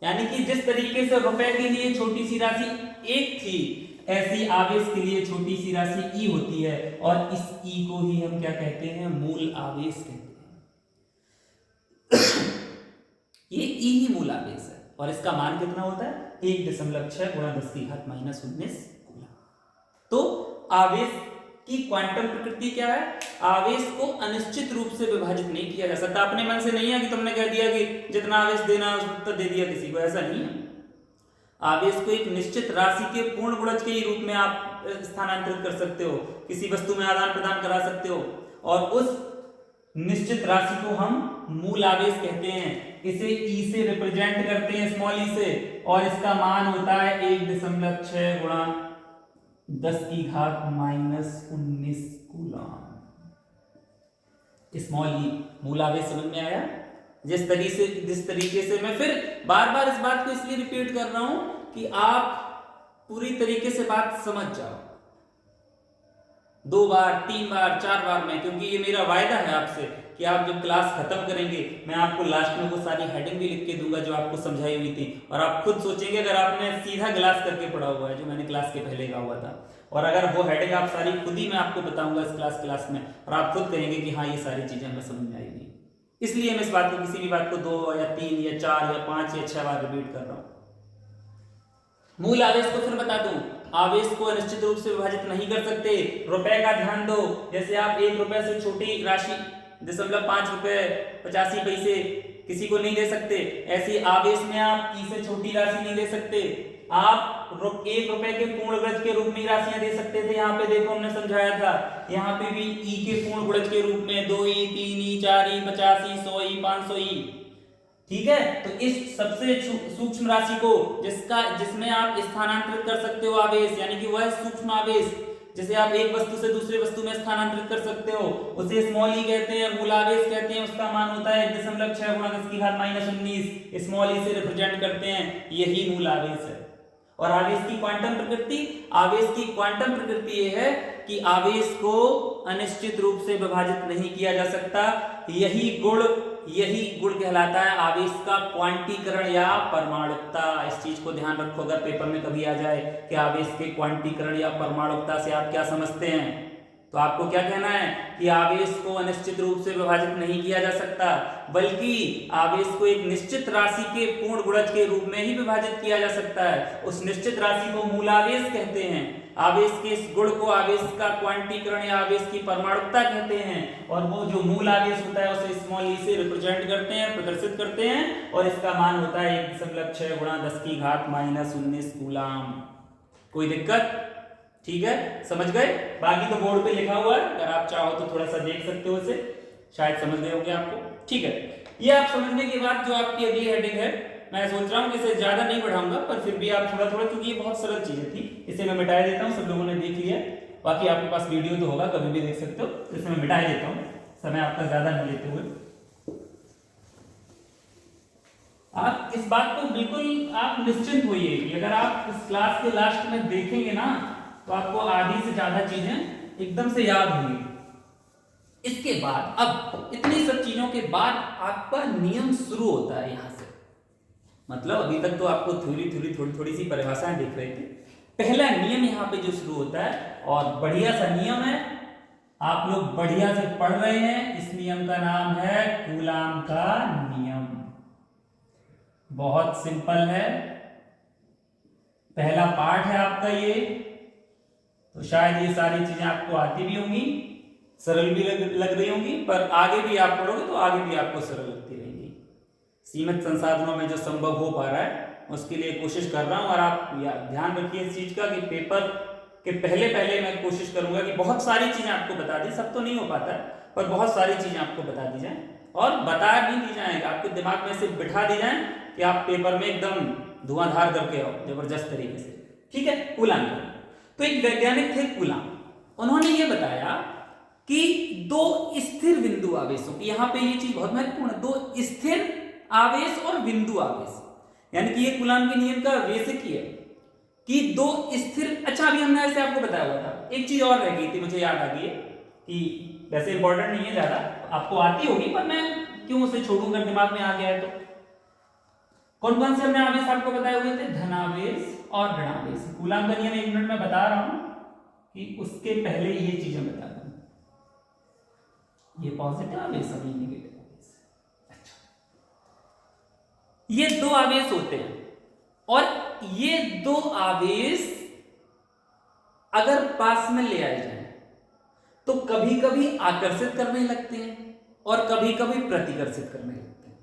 यानी कि जिस तरीके से रुपए के लिए छोटी सी राशि 1 थी, ऐसी आवेश के लिए छोटी सी राशि ई होती है। और इस ई को ही हम क्या कहते हैं? मूल आवेश कहते हैं। ये ई ही मूल आवेश है। और इसका मान कितना होता है? 1.6 गुणा 10 की घात -19 कूलाम। तो आवेश की क्वांटम प्रकृति क्या है? आवेश को अनिश्चित रूप से विभाजित नहीं किया जा सकता। अपने मन से नहीं है कि तुमने कह दिया कि जितना आवेश देना उतना दे दिया किसी को, ऐसा नहीं है। आवेश को एक निश्चित राशि के पूर्ण गुणज के रूप में आप स्थानांतरित कर सकते हो, किसी वस्तु में आदान प्रदान करा सकते हो, और उस निश्चित राशि को हम मूल आवेश कहते हैं। इसे ई से रिप्रेजेंट करते हैं, स्मॉल ई से, और इसका मान होता है 1.6 गुणा 10 की घात -19 कूलाम। स्मॉल ई मूल आवेश समझ में आया? जिस तरीके से मैं फिर बार बार इस बात को इसलिए रिपीट कर रहा हूं कि आप पूरी तरीके से बात समझ जाओ। 2 बार, 3 बार, 4 बार में, क्योंकि ये मेरा वायदा है आपसे कि आप जब क्लास खत्म करेंगे मैं आपको लास्ट में वो सारी हेडिंग भी लिख के दूंगा जो आपको समझाई हुई थी। और आप खुद सोचेंगे, अगर आपने सीधा क्लास करके पढ़ा हुआ है जो मैंने क्लास के पहले कहा हुआ था, और अगर वो हेडिंग आप सारी खुद ही मैं आपको बताऊंगा इस क्लास में, और आप खुद कहेंगे कि हाँ ये सारी चीजें हमें समझ में आएगी। इसलिए मैं इस बात को, किसी भी बात को 2 या 3 या 4 या 5 या 6 बार रिपीट कर रहा हूं। मूल आवेश को फिर बता दूं, आवेश को अनिश्चित रूप से विभाजित नहीं कर सकते। रुपए का ध्यान दो, जैसे आप 1 रुपए से छोटी राशि 0.5 रुपए 85 पैसे किसी को नहीं दे सकते, ऐसी आवेश में आप ई से छोटी राशि नहीं दे सकते। आप 1 रुपए के पूर्ण गुणज के रूप में राशियां दे सकते थे। यहाँ पे देखो हमने समझाया था, यहाँ पे भी ई के पूर्ण गुणज के रूप में 2e, 3e, 4e, 50e, 100e, 500e। ठीक है, तो इस सबसे सूक्ष्म राशि को जिसमें आप स्थानांतरित कर सकते हो आवेश, यानी कि वह सूक्ष्म आवेश जिसे आप एक वस्तु से दूसरे वस्तु में स्थानांतरित कर सकते हो, उसे स्मॉल ई कहते हैं, मूल आवेश कहते हैं। उसका मान होता है 1.6 गुणा 10 की घात -19, स्मॉल ई से रिप्रेजेंट करते हैं, यही मूल आवेश है। और आवेश की क्वांटम प्रकृति, आवेश की क्वांटम प्रकृति यह है कि आवेश को अनिश्चित रूप से विभाजित नहीं किया जा सकता। यही गुण कहलाता है आवेश का क्वांटीकरण या परमाणुकता। इस चीज को ध्यान रखो, अगर पेपर में कभी आ जाए कि आवेश के क्वांटीकरण या परमाणुकता से आप क्या समझते हैं। तो आपको क्या कहना है कि आवेश को अनिश्चित रूप से विभाजित नहीं किया जा सकता, बल्कि आवेश को एक निश्चित राशि के पूर्ण गुणज के रूप में ही विभाजित किया जा सकता है। उस निश्चित राशि को मूलावेश कहते हैं। आवेश के इस गुण को आवेश का क्वांटीकरण या आवेश की परमाणुकता कहते हैं, और वो जो मूल आवेश होता है उसे स्मॉल ई से रिप्रेजेंट करते हैं, प्रदर्शित करते हैं, और इसका मान होता है 1.6 गुणा 10 की घात -19 कूलाम। कोई दिक्कत? ठीक है, समझ गए? बाकी तो बोर्ड पे लिखा हुआ है, अगर आप चाहो तो थोड़ा सा देख सकते हो इसे, शायद समझ गए होंगे आपको। ठीक है, ये आप समझने के बाद जो आपकी अगली हेडिंग है, मैं सोच रहा हूँ कि इसे ज्यादा नहीं बढ़ाऊंगा, पर फिर भी आप थोड़ा थोड़ा, क्योंकि ये बहुत सरल चीजें थी, इसे मैं मिटा देता हूँ। सब लोगों ने देख लिया, बाकी आपके पास वीडियो तो होगा, कभी भी देख सकते हो। इसे मैं मिटा देता हूँ, समय आपका ज्यादा नहीं लेते हुए। आप इस बात को बिल्कुल आप निश्चिंत होइए कि अगर आप इस क्लास के लास्ट में देखेंगे ना, तो आपको आधी से ज्यादा चीजें एकदम से याद होंगी। इसके बाद अब इतनी सब चीजों के बाद आपका नियम शुरू होता है यहां से। मतलब अभी तक तो आपको थोड़ी थोड़ी सी परिभाषाएं दिख रही थी। पहला नियम यहाँ पे जो शुरू होता है, और बढ़िया सा नियम है, आप लोग बढ़िया से पढ़ रहे हैं। इस नियम का नाम है कूलाम का नियम। बहुत सिंपल है, पहला पार्ट है आपका ये। तो शायद ये सारी चीजें आपको आती भी होंगी, सरल भी लग रही होंगी, पर आगे भी आप पढ़ोगे तो आगे भी आपको सरल लगती रहेंगी। सीमित संसाधनों में जो संभव हो पा रहा है उसके लिए कोशिश कर रहा हूं। और आप ध्यान रखिए इस चीज का कि पेपर के पहले मैं कोशिश करूंगा कि बहुत सारी चीजें आपको बता दी। सब तो नहीं हो पाता है, पर बहुत सारी चीजें आपको बता दी जाए, और बता भी दी जाए, आपके दिमाग में से बिठा दी जाए कि आप पेपर में एकदम धुआंधार करके आओ जबरदस्त तरीके से। ठीक है, कूलाम। तो एक वैज्ञानिक थे कूलाम, उन्होंने ये बताया कि दो स्थिर बिंदु आवेशों की, यहां पे ये चीज बहुत महत्वपूर्ण है, दो स्थिर आवेश और बिंदु आवेश, यानी कि ये कूलाम के नियम का बेसिक ही है कि दो स्थिर। अच्छा, अभी हमने ऐसे आपको बताया हुआ था, एक चीज और रह गई थी, मुझे याद आ गई है कि वैसे इंपॉर्टेंट नहीं है ज्यादा, आपको आती होगी, पर मैं क्यों उसे छोड़ूंगा, दिमाग में आ गया है। तो कौन कौन से हमने आवेश आपको बताए हुए थे? धनावेश और ऋणावेश। कूलाम का नियम 1 मिनट में बता रहा हूं कि उसके पहले ये चीजें बता दूं। ये पॉजिटिव आवेश और ये नेगेटिव आवेश। अच्छा, ये दो आवेश होते हैं, और ये दो आवेश अगर पास में ले आए जाए तो कभी कभी आकर्षित करने लगते हैं और कभी कभी प्रतिकर्षित करने लगते हैं।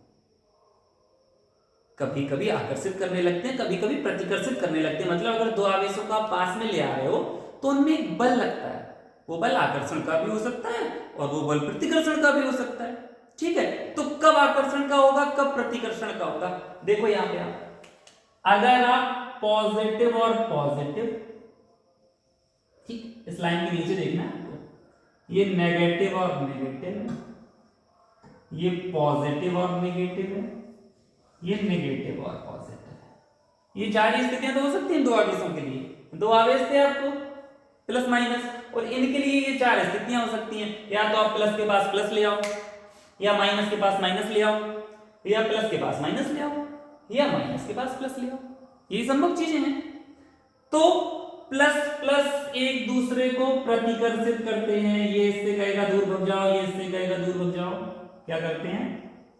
कभी कभी आकर्षित करने लगते हैं, कभी कभी प्रतिकर्षित करने लगते हैं। मतलब अगर दो आवेशों को आप पास में ले आ रहे हो तो उनमें एक बल लगता है, वो बल आकर्षण का भी हो सकता है और वो बल प्रतिकर्षण का भी हो सकता है। ठीक है, तो कब आकर्षण का होगा, कब प्रतिकर्षण का होगा? देखो यहां पे अगर आप पॉजिटिव और पॉजिटिव, ठीक, इस लाइन के नीचे देखना है आपको, ये नेगेटिव और नेगेटिव है, ये पॉजिटिव और नेगेटिव है, ये नेगेटिव और पॉजिटिव है। ये चार स्थितियां तो हो सकती हैं दो आवेशों के लिए। दो आवेश थे आपको प्लस माइनस, और इनके लिए ये चार स्थितियां हो सकती हैं। या तो आप प्लस के पास प्लस ले आओ, या माइनस के पास माइनस ले आओ, या प्लस के पास माइनस ले आओ, या माइनस के पास प्लस ले आओ। यही संभव चीजें हैं। तो प्लस प्लस एक दूसरे को प्रतिकर्षित करते हैं। ये इससे कहेगा दूर भग जाओ, ये इससे कहेगा दूर भग जाओ। क्या करते हैं?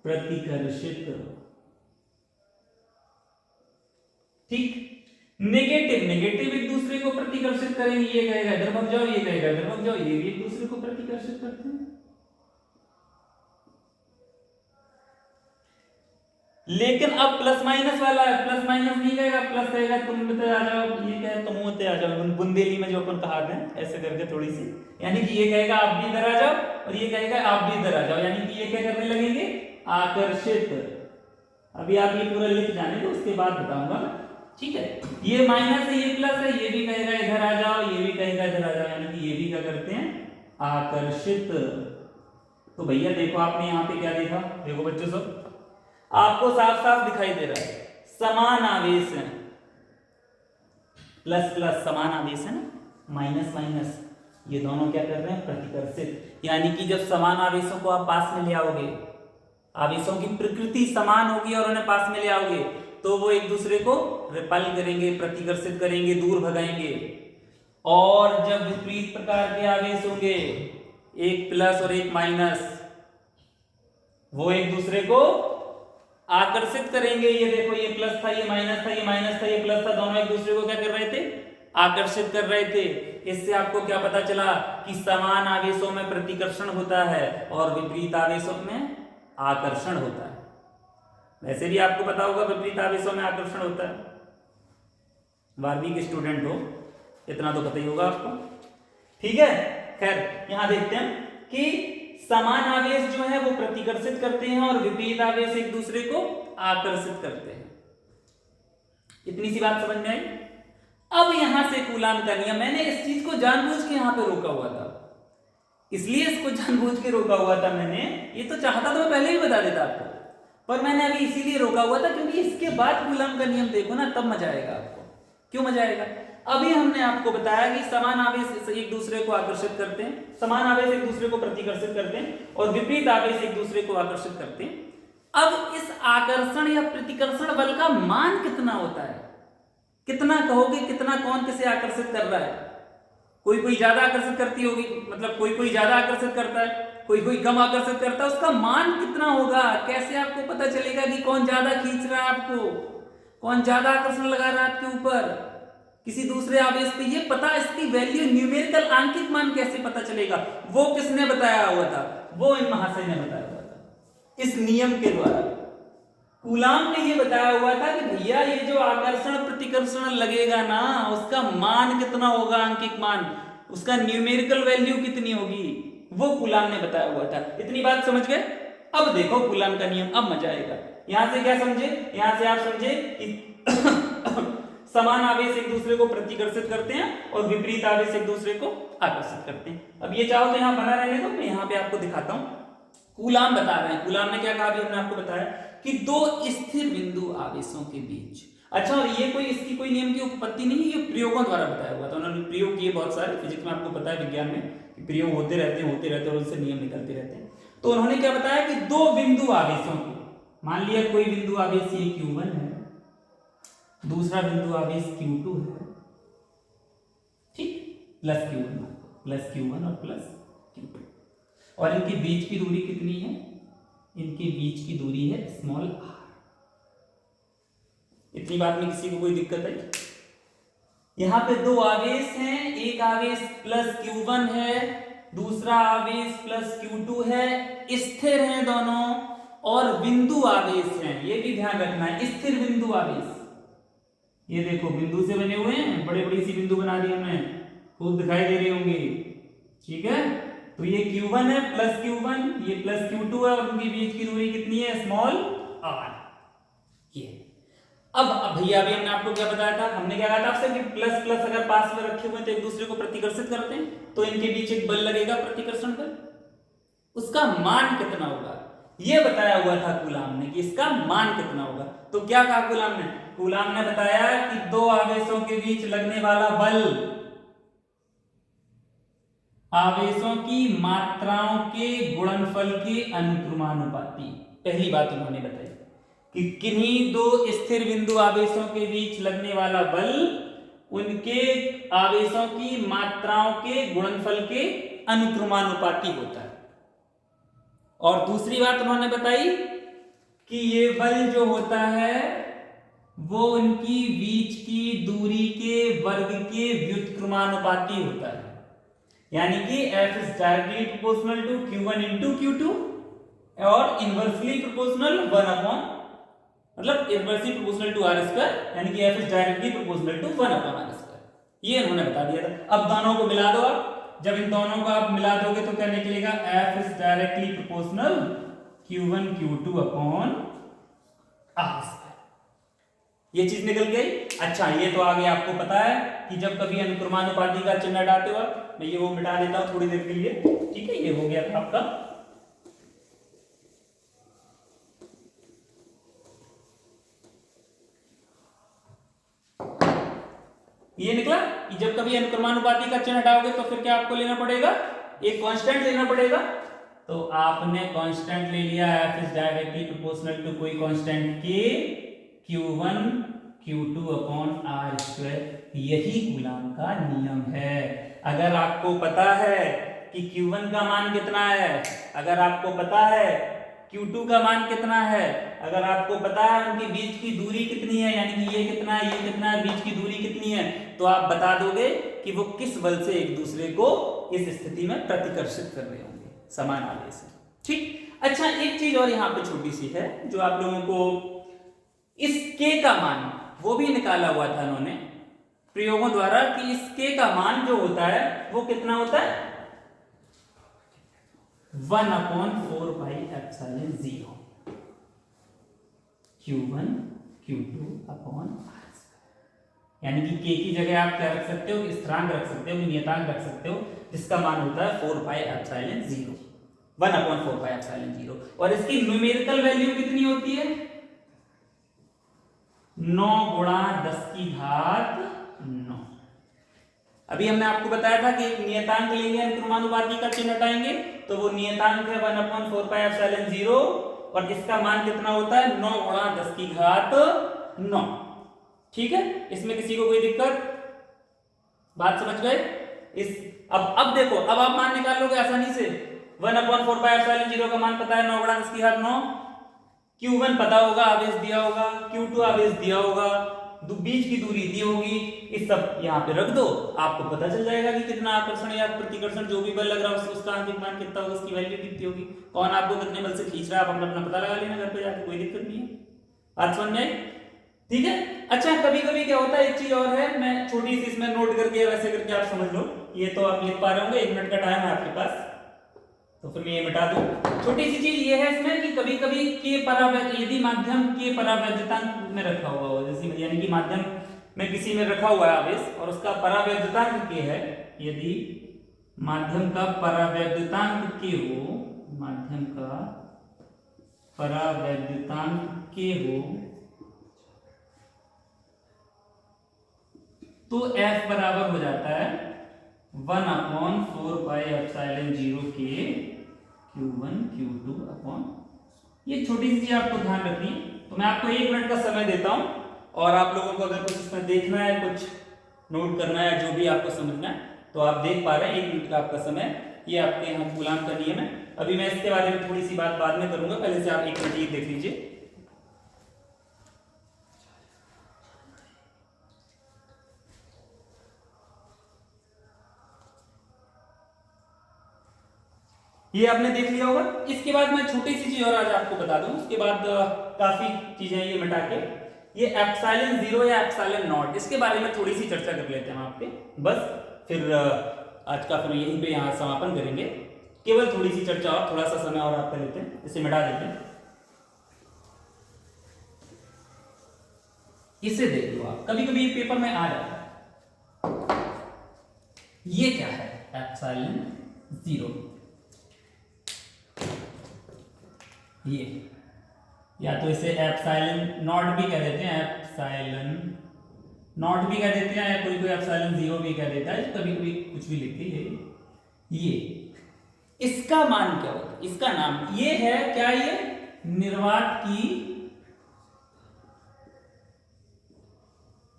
प्रतिकर्षित। ठीक, नेगेटिव नेगेटिव एक दूसरे को प्रतिकर्षित करेंगे। ये कहेगा इधर भग जाओ, ये कहेगा इधर भग जाओ, ये भी एक दूसरे को प्रतिकर्षित करते हैं। लेकिन अब प्लस माइनस वाला है, प्लस माइनस नहीं कहेगा, प्लस कहेगा तुम इधर आ जाओ, ये कहे तुम उधर आ जाओ। बुंदेली में जो अपन कहावत है ऐसे करके थोड़ी सी, यानी कि ये कहेगा आप भी इधर आ जाओ और ये कहेगा आप भी इधर आ जाओ, यानी कि ये क्या करने लगेंगे? आकर्षित। अभी आप ये पूरा लिख जाने दो, उसके बाद बताऊंगा। ठीक है, ये माइनस है, ये प्लस है, ये भी कहेगा इधर आ जाओ, ये भी कहेगा इधर आ जाओ, यानी कि ये भी क्या करते हैं? आकर्षित। तो भैया देखो, आपने यहाँ पे क्या देखा? देखो बच्चों सब, आपको साफ साफ दिखाई दे रहा है समान आवेश है, प्लस प्लस समान आवेश है ना, माइनस माइनस, ये दोनों क्या कर रहे हैं? प्रतिकर्षित। यानी कि जब समान आवेशों को आप पास में ले आओगे, आवेशों की प्रकृति समान होगी और उन्हें पास में ले आओगे, तो वो एक दूसरे को रिपल करेंगे, प्रतिकर्षित करेंगे, दूर भगाएंगे। और जब विपरीत प्रकार के आवेश होंगे, एक प्लस और एक माइनस, वो एक दूसरे को आकर्षित करेंगे। ये देखो, ये प्लस था, ये माइनस था, ये माइनस था, ये प्लस था, दोनों एक दूसरे को क्या कर रहे थे? आकर्षित कर रहे थे। इससे आपको क्या पता चला कि समान आवेशों में प्रतिकर्षण होता है और विपरीत आवेशों में आकर्षण होता है। वैसे भी आपको पता होगा विपरीत आवेशों में आकर्षण होता है, 12वीं के स्टूडेंट हो, इतना तो पता ही होगा आपको। ठीक है, खैर यहां देखते हैं कि समान आवेश जो है वो प्रतिकर्षित करते हैं और विपरीत आवेश एक दूसरे को आकर्षित करते हैं। इतनी सी बात समझ में आई। अब यहां से कूलाम का नियम, मैंने इस चीज को जानबूझ के यहां पे रोका हुआ था, इसलिए इसको जानबूझ के रोका हुआ था मैंने। ये तो चाहता तो मैं पहले ही बता देता आपको, पर मैंने अभी इसीलिए रोका हुआ था क्योंकि इसके बाद कूलाम का नियम देखो ना, तब मजा आएगा आपको। क्यों मजा आएगा? अभी हमने आपको बताया कि समान आवेश एक दूसरे को आकर्षित करते हैं, समान आवेश एक दूसरे को प्रतिकर्षित करते हैं और विपरीत आवेश एक दूसरे को आकर्षित करते हैं। अब इस आकर्षण या प्रतिकर्षण बल का मान कितना होता है? कितना कहोगे, कितना कौन किसे आकर्षित कर रहा है? कोई ज्यादा आकर्षित करती होगी, मतलब कोई ज्यादा आकर्षित करता है, कोई कम आकर्षित करता है। उसका मान कितना होगा? कैसे आपको पता चलेगा कि कौन ज्यादा खींच रहा है आपको, कौन ज्यादा आकर्षण लगा रहा है आपके ऊपर किसी दूसरे आवेश पे? ये पता, इसकी वैल्यू न्यूमेरिकल अंकित मान कैसे पता चलेगा? वो किसने बताया हुआ था? वो इन महाशय ने बताया हुआ था इस नियम के द्वारा। कूलाम ने ये बताया हुआ था कि भैया ये जो आकर्षण प्रतिकर्षण लगेगा ना, उसका मान कितना होगा, अंकित मान, उसका न्यूमेरिकल वैल्यू कितनी होगी, वो कूलाम ने बताया हुआ था। इतनी बात समझ गए? अब देखो कूलाम का नियम, अब मजा आएगा। यहां से क्या समझे? यहां से आप समझे कि समान आवेश एक दूसरे को प्रतिकर्षित करते हैं और विपरीत आवेश एक दूसरे को आकर्षित करते हैं। अब ये चाहो तो यहां बना रहने दो, मैं यहां पे आपको दिखाता हूं। कूलाम बता रहे हैं, कूलाम ने क्या कहा अभी हमने आपको बताया कि दो स्थिर बिंदु आवेशों के बीच। अच्छा, और ये कोई इसकी कोई नियम की उत्पत्ति नहीं है, ये प्रयोगों द्वारा बताया हुआ था। उन्होंने प्रयोग किए बहुत सारे, फिजिक्स में आपको पता है, विज्ञान में प्रयोग होते रहते हैं और उनसे नियम निकलते रहते हैं। तो उन्होंने क्या बताया कि दो बिंदु आवेशों के, मान लिया कोई बिंदु आवेश ये Q1 है, दूसरा बिंदु आवेश Q2 है, ठीक, प्लस Q1 और प्लस Q2, और इनके बीच की दूरी कितनी है? इनके बीच की दूरी है स्मॉल r। इतनी बात में किसी को कोई दिक्कत है? यहां पे दो आवेश हैं, एक आवेश प्लस Q1 है, दूसरा आवेश प्लस Q2 है, स्थिर हैं दोनों, और बिंदु आवेश हैं, ये भी ध्यान रखना है, स्थिर बिंदु आवेश। ये देखो बिंदु से बने हुए हैं, बड़े बड़ी सी बिंदु बना दी हमने, खूब दिखाई दे रही होंगी, ठीक है। तो ये Q1 है प्लस Q1, ये प्लस Q2 है, और उनके बीच की दूरी कितनी है? Small r। ये अब भैया अभी हमने आपको क्या बताया था? हमने क्या कहा था आपसे कि प्लस प्लस अगर पास में रखे हुए तो एक दूसरे को प्रतिकर्षित करते हैं, तो इनके बीच एक बल लगेगा, प्रतिकर्षण बल। उसका मान कितना होगा ये बताया हुआ था कूलाम ने कि इसका मान कितना होगा। तो क्या कहा कूलाम ने? कूलाम ने बताया कि दो आवेशों के बीच लगने वाला बल आवेशों की मात्राओं के गुणनफल के अनुक्रमानुपाती। पहली बात उन्होंने बताई कि किन्हीं दो स्थिर बिंदु आवेशों के बीच लगने वाला बल उनके आवेशों की मात्राओं के गुणनफल के अनुक्रमानुपाती होता है। और दूसरी बात उन्होंने बताई कि ये बल जो होता है वो उनकी बीच की दूरी के वर्ग के व्युत्क्रमानुपाती होता है, यानी कि F is directly proportional to Q1 into Q2 और इनवर्सली प्रोपोर्शनल 1 अपॉन, मतलब inversely proportional to r square, यानी कि F is directly proportional to 1 upon r square. ये उन्होंने बता दिया था। अब दोनों को मिला दो आप, जब इन दोनों को आप मिला दोगे तो क्या निकलेगा? F is directly proportional Q1 Q2 upon r square. ये चीज निकल गई। अच्छा, ये तो आगे आपको पता है कि जब कभी अनुक्रमानुपाती का चिन्ह हटाते हो, मैं ये वो मिटा देता हूं थोड़ी देर के लिए, ठीक है। ये हो गया था आपका। ये निकला कि जब कभी अनुक्रमानुपाती का चिन्ह हटाओगे तो फिर क्या आपको लेना पड़ेगा? एक कांस्टेंट लेना पड़ेगा। तो आपने कांस्टेंट ले लिया, F is directly proportional to कोई constant K, Q1 Q2 upon r square. यही कूलाम का नियम है। अगर आपको पता है कि Q1 का मान कितना है, अगर आपको पता है Q2 का मान कितना है, अगर आपको पता है उनके बीच की दूरी कितनी है, यानी कि ये कितना है, ये कितना है, बीच की दूरी कितनी है, तो आप बता दोगे कि वो किस बल से एक दूसरे को इस स्थिति में प्रतिकर्षित कर रहे होंगे, समान आवेश से। ठीक। अच्छा, एक चीज और यहाँ पे छोटी सी है जो आप लोगों को, इस K का मान वो भी निकाला हुआ था उन्होंने प्रयोगों द्वारा कि इस K का मान जो होता है वो कितना होता है, 1/4πε0 Q1 Q2 upon R square. यानी कि K की जगह आप क्या रख सकते हो, स्थिरांक रख सकते हो, नियतांक रख सकते हो, जिसका मान होता है 4πε0, 1/4πε0। और इसकी न्यूमेरिकल वैल्यू कितनी होती है, 9 × 10⁻9। अभी हमने आपको बताया था कि एक नियतांक लेंगे, अनुक्रमानुपाती का चिन्ह हटाएंगे, तो वो नियतांक है 1/4πε0 और इसका मान कितना होता है, 9 × 10⁻9। ठीक है, इसमें किसी को कोई दिक्कत, बात समझ गए? इस अब देखो, अब आप मान निकाल लोगे आसानी से। 1/4πε0 का मान पता है 9 × 10⁻9, Q1 पता होगा, आवेश दिया होगा, Q2 आवेश दिया होगा, बीच की दूरी दी होगी, इस सब यहाँ पे रख दो, आपको पता चल जाएगा कि कितना आकर्षण या प्रतिकर्षण जो भी बल लग रहा है उसका आंतरिक मान कितना होगा, उसकी वैल्यू कितनी होगी, कौन आपको कितने बल से खींच रहा है, आप अपना पता लगा लेना घर पे जाके, कोई दिक्कत नहीं है। बात समझ में आई? ठीक है। अच्छा, कभी कभी क्या होता है, एक चीज और है, मैं छोटी सी इसमें नोट करके वैसे करके आप समझ लो, ये तो आप लिख पा रहे होंगे, 1 मिनट का टाइम है आपके पास, तो फिर मैं ये मिटा दूं। छोटी सी चीज ये है इसमें कि कभी कभी के परावैद्युत, यदि माध्यम के परावैद्युतांक में रखा हुआ हो, जैसे यानी कि माध्यम में किसी में रखा हुआ है आवेश और उसका परावैद्युतांक के है, यदि माध्यम का परावैद्युतांक के हो, माध्यम का परावैद्युतांक के हो, तो F बराबर हो जाता है 1/4πε0 के Q1 Q2 अपॉन, ये छोटी सी चीज आपको ध्यान रखनी। तो मैं आपको 1 मिनट का समय देता हूं और आप लोगों को अगर कुछ इसमें देखना है, कुछ नोट करना है, जो भी आपको समझना है, तो आप देख पा रहे हैं। 1 मिनट का आपका समय, ये आपके यहाँ कूलाम का नियम है। अभी मैं इसके बारे में थोड़ी सी बात बाद में करूंगा, पहले से आप 1 मिनट ये देख लीजिए। ये आपने देख लिया होगा। इसके बाद मैं छोटी सी चीज और आज आपको बता दूं, उसके बाद काफी चीजें ये मिटा के, ये ε0 या ε0, इसके बारे में थोड़ी सी चर्चा कर लेते हैं आपके, बस फिर आज का फिर यहीं पे यहाँ समापन करेंगे। केवल थोड़ी सी चर्चा और थोड़ा सा समय और आपका लेते हैं, इसे मिटा देते हैं। इसे देख लो आप, कभी कभी पेपर में आ जाता है। ये क्या है, ε0, ये या तो इसे ε0 भी कह देते हैं, ε0 भी कह देते हैं, या कोई ε0 भी कह देता है, कभी कभी कुछ भी लिखते हैं। ये इसका मान क्या होता है, इसका नाम ये है क्या, ये निर्वात की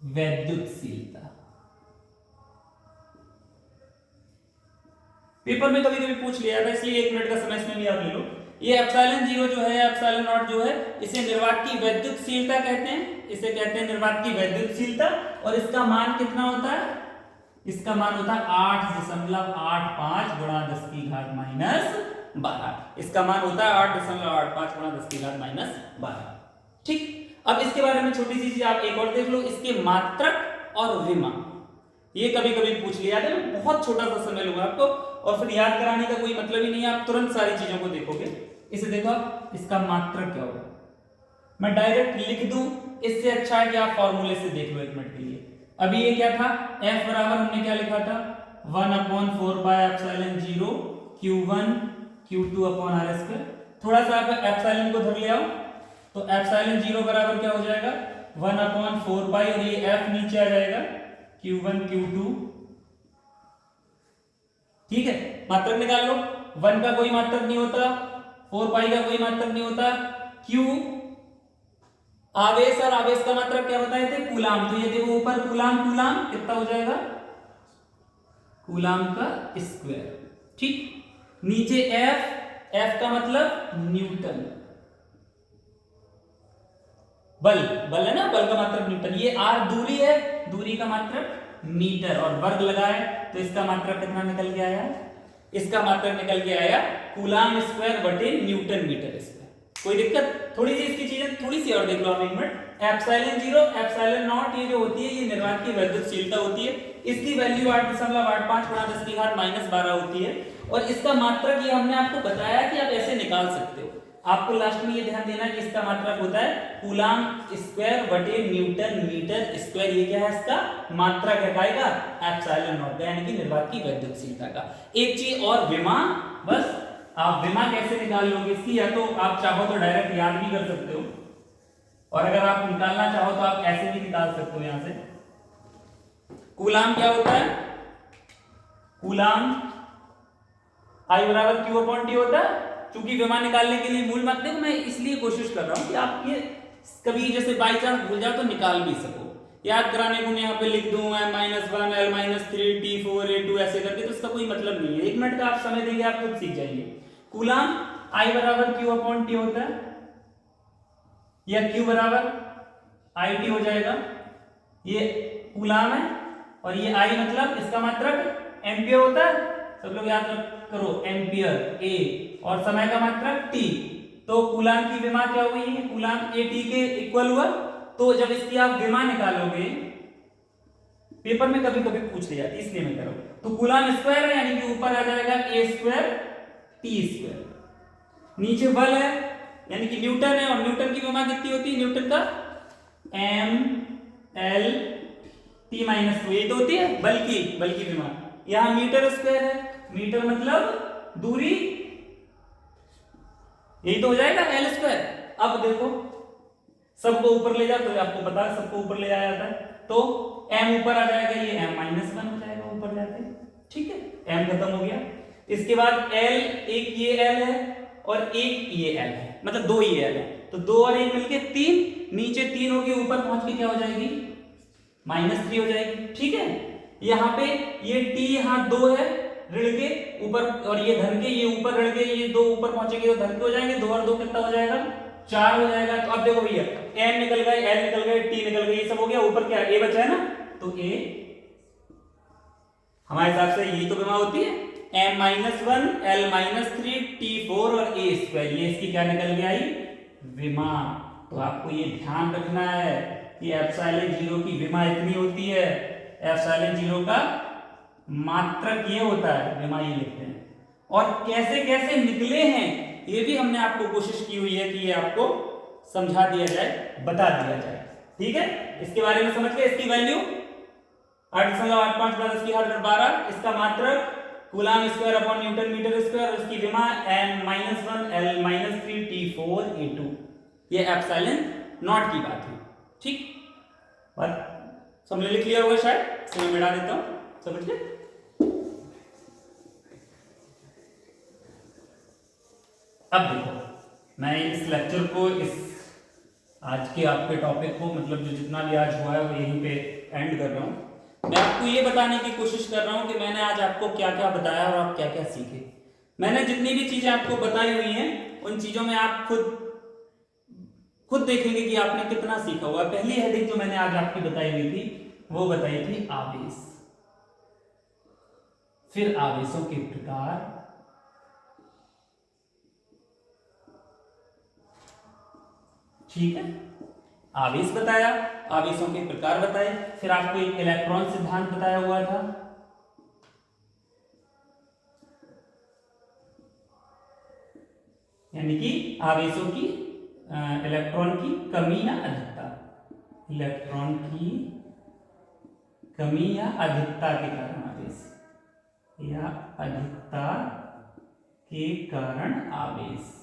वैद्युतशीलता। पेपर में कभी कभी पूछ लिया था, इसलिए 1 मिनट का समय इसमें भी आप ले लो। ये ε0 जो है, ε0 जो है, इसे निर्वात की वैद्युतशीलता कहते हैं, इसे कहते हैं निर्वात की वैद्युतशीलता। और इसका मान कितना होता है, इसका मान होता है 8.85 × 10⁻12। इसका मान होता है 8.85 × 10⁻12। ठीक। अब इसके बारे में छोटी सी चीज आप एक और देख लो, इसके मात्रक और विमा, ये कभी कभी पूछ लिया था। मैं बहुत छोटा सा समय लूंगा आपको, और फिर याद कराने का कोई मतलब ही नहीं है, आप तुरंत सारी चीजों को देखोगे। इसे देखो, इसका मात्रक क्या होगा, मैं डायरेक्ट लिख दूं, इससे अच्छा है कि आप फॉर्मूले से देख लो 1 मिनट के लिए। अभी ये क्या था, F बराबर हमने क्या लिखा था, 1/4πε0 Q1 Q2 upon R square. थोड़ा सा आप एप्सिलॉन को धर ले आओ, तो ε0 बराबर क्या हो जाएगा, 1/4π, और ये F नीचे आ जाएगा, Q1 Q2। ठीक है, मात्रक निकाल लो। 1 का कोई मात्रक नहीं होता, 4π का कोई मात्रक नहीं होता, Q आवेश और आवेश का मात्रक क्या बताए थे? कूलाम। तो ये देखो ऊपर कूलाम कूलाम कितना हो जाएगा? कूलाम का स्क्वायर। ठीक। नीचे एफ, एफ का मतलब न्यूटन। बल, बल है ना, बल का मात्रक न्यूटन। ये आर दूरी है, दूरी का मात्रक मीटर, और वर्ग लगाए तो इसका मात्रक कितना निकल के आया? इसका मात्रक निकल के आया कूलाम स्क्वायर बटे न्यूटन मीटर स्क्वायर। कोई दिक्कत? थोड़ी सी इसकी चीजें थोड़ी सी और देख लो आप एक मिनट। एप्सिलॉन 0 एप्सिलॉन नॉट ये जो होती है ये निर्वात की वैद्युतशीलता होती है। इसकी वैल्यू 8.85 × 10⁻12 होती है। और इसका मात्रक ये हमने आपको बताया कि आप ऐसे निकाल सकते हो। आपको लास्ट में ये ध्यान देना कि इसका मात्रक होता है कूलाम स्क्वायर बटे न्यूटन मीटर स्क्वायर। ये क्या है? इसका मात्रक है काय का? एप्सिलॉन नॉट, यानी कि निर्वात की वैद्युतशीलता का। एक चीज और, विमा। बस आप विमा कैसे निकाल लोगे इसकी, या तो आप चाहो तो डायरेक्ट याद भी कर सकते हो, और अगर आप निकालना चाहो तो आप ऐसे भी निकाल सकते हो यहां से। कूलाम क्या होता है? कूलाम I बराबर Q अपॉन T होता है। चूंकि विमा निकालने के लिए मूल मात्रक, देखो मैं इसलिए कोशिश कर रहा हूं कि आप ये कभी जैसे बाई चांस भूल जाओ तो निकाल भी सको। याद कराने को मैं यहाँ पे लिख दूं m-1 l-3 t4 a2 ऐसे करके, तो इसका कोई मतलब नहीं है। 1 मिनट का आप समय देंगे आप खुद सीख जाएंगे। कूलाम I बराबर Q अपॉन T होता है, या Q बराबर IT हो जाएगा। ये कूलाम है और ये I मतलब इसका मात्रक एम्पियर होता है। सब लोग याद करो, एम्पियर ए, और समय का मात्रक T। तो कूलाम की विमा क्या हुई? कूलाम AT के इक्वल हुआ। तो जब इसकी आप विमा निकालोगे, पेपर में कभी कभी पूछ लिया इसलिए मैं कर रहा हूं, तो कूलाम स्क्वायर है यानी कि ऊपर आ जाएगा a स्क्वायर t स्क्वायर। नीचे बल है यानी कि न्यूटन है, और न्यूटन की विमा कितनी होती है? न्यूटन का m l t-2 ये तो होती है बल की विमा। यहां मीटर स्क्वायर है, मीटर मतलब दूरी, यही तो हो जाएगा l स्क्वायर। अब देखो सबको ऊपर ले जाओ, तो आपको पता है सबको ऊपर ले जाया जाता है, तो m ऊपर आ जाएगा, ये m-1 हो जाएगा ऊपर जाके। ठीक है, m खत्म हो गया। इसके बाद l, एक ये l है और एक ये l है, मतलब दो ये l है, तो 2 और 1 मिलके 3, नीचे 3 होगी, ऊपर पहुंच के क्या हो जाएगी? -3 हो जाएगी। ठीक है, यहाँ पे ये t यहाँ 2 है ऋण के ऊपर, और ये धन के, ये ऊपर ऋण के, ये 2 ऊपर पहुंचेंगे तो धन के हो जाएंगे। 2 और 2 कितना हो जाएगा? 4 हो जाएगा। तो अब देखो भैया, m निकल गए, l निकल गए, t निकल गए, ये सब हो गया। ऊपर क्या a बचा है ना, तो a हमारे हिसाब से यही तो विमा होती है, m-1 l-3 t4 और a स्क्वायर। ये इसकी क्या निकल के आई? विमा। तो आपको ये ध्यान रखना है कि एप्सिलॉन 0 की विमा इतनी होती है, एप्सिलॉन 0 का मात्रक ये होता है, विमा ये लिखते हैं। और कैसे कैसे निकले हैं ये भी हमने आपको कोशिश की हुई है कि ये आपको समझा दिया जाए, बता दिया जाए। ठीक है, इसके बारे में समझ गए। इसकी वैल्यू 8.85 × 10⁻12, इसका मात्रक coulomb square upon newton metre square, और इसकी विमा m-1 l-3 t4 a2। ये एप्सिलॉन नॉट की बात है। ठीक, बात समझ लिख लिया होगा शायद, मैं मिटा देता हूं, समझ गए। अब देखो, मैं इस लेक्चर को, इस आज के आपके टॉपिक को, मतलब जो जितना भी आज हुआ है वो यहीं पे एंड कर रहा हूं। मैं आपको ये बताने की कोशिश कर रहा हूं कि मैंने आज आपको क्या क्या बताया और आप क्या क्या सीखे। मैंने जितनी भी चीजें आपको बताई हुई हैं उन चीजों में आप खुद देखेंगे कि आपने कितना सीखा हुआ। पहली हेडिंग जो मैंने आज आपकी बताई हुई थी वो बताई थी आवेश, फिर आवेशों के प्रकार, ठीक है, आवेश बताया, आवेशों के प्रकार बताए, फिर आपको एक इलेक्ट्रॉन सिद्धांत बताया हुआ था, यानी कि आवेशों की इलेक्ट्रॉन की कमी या अधिकता, इलेक्ट्रॉन की कमी या अधिकता के कारण आवेश, या अधिकता के कारण आवेश।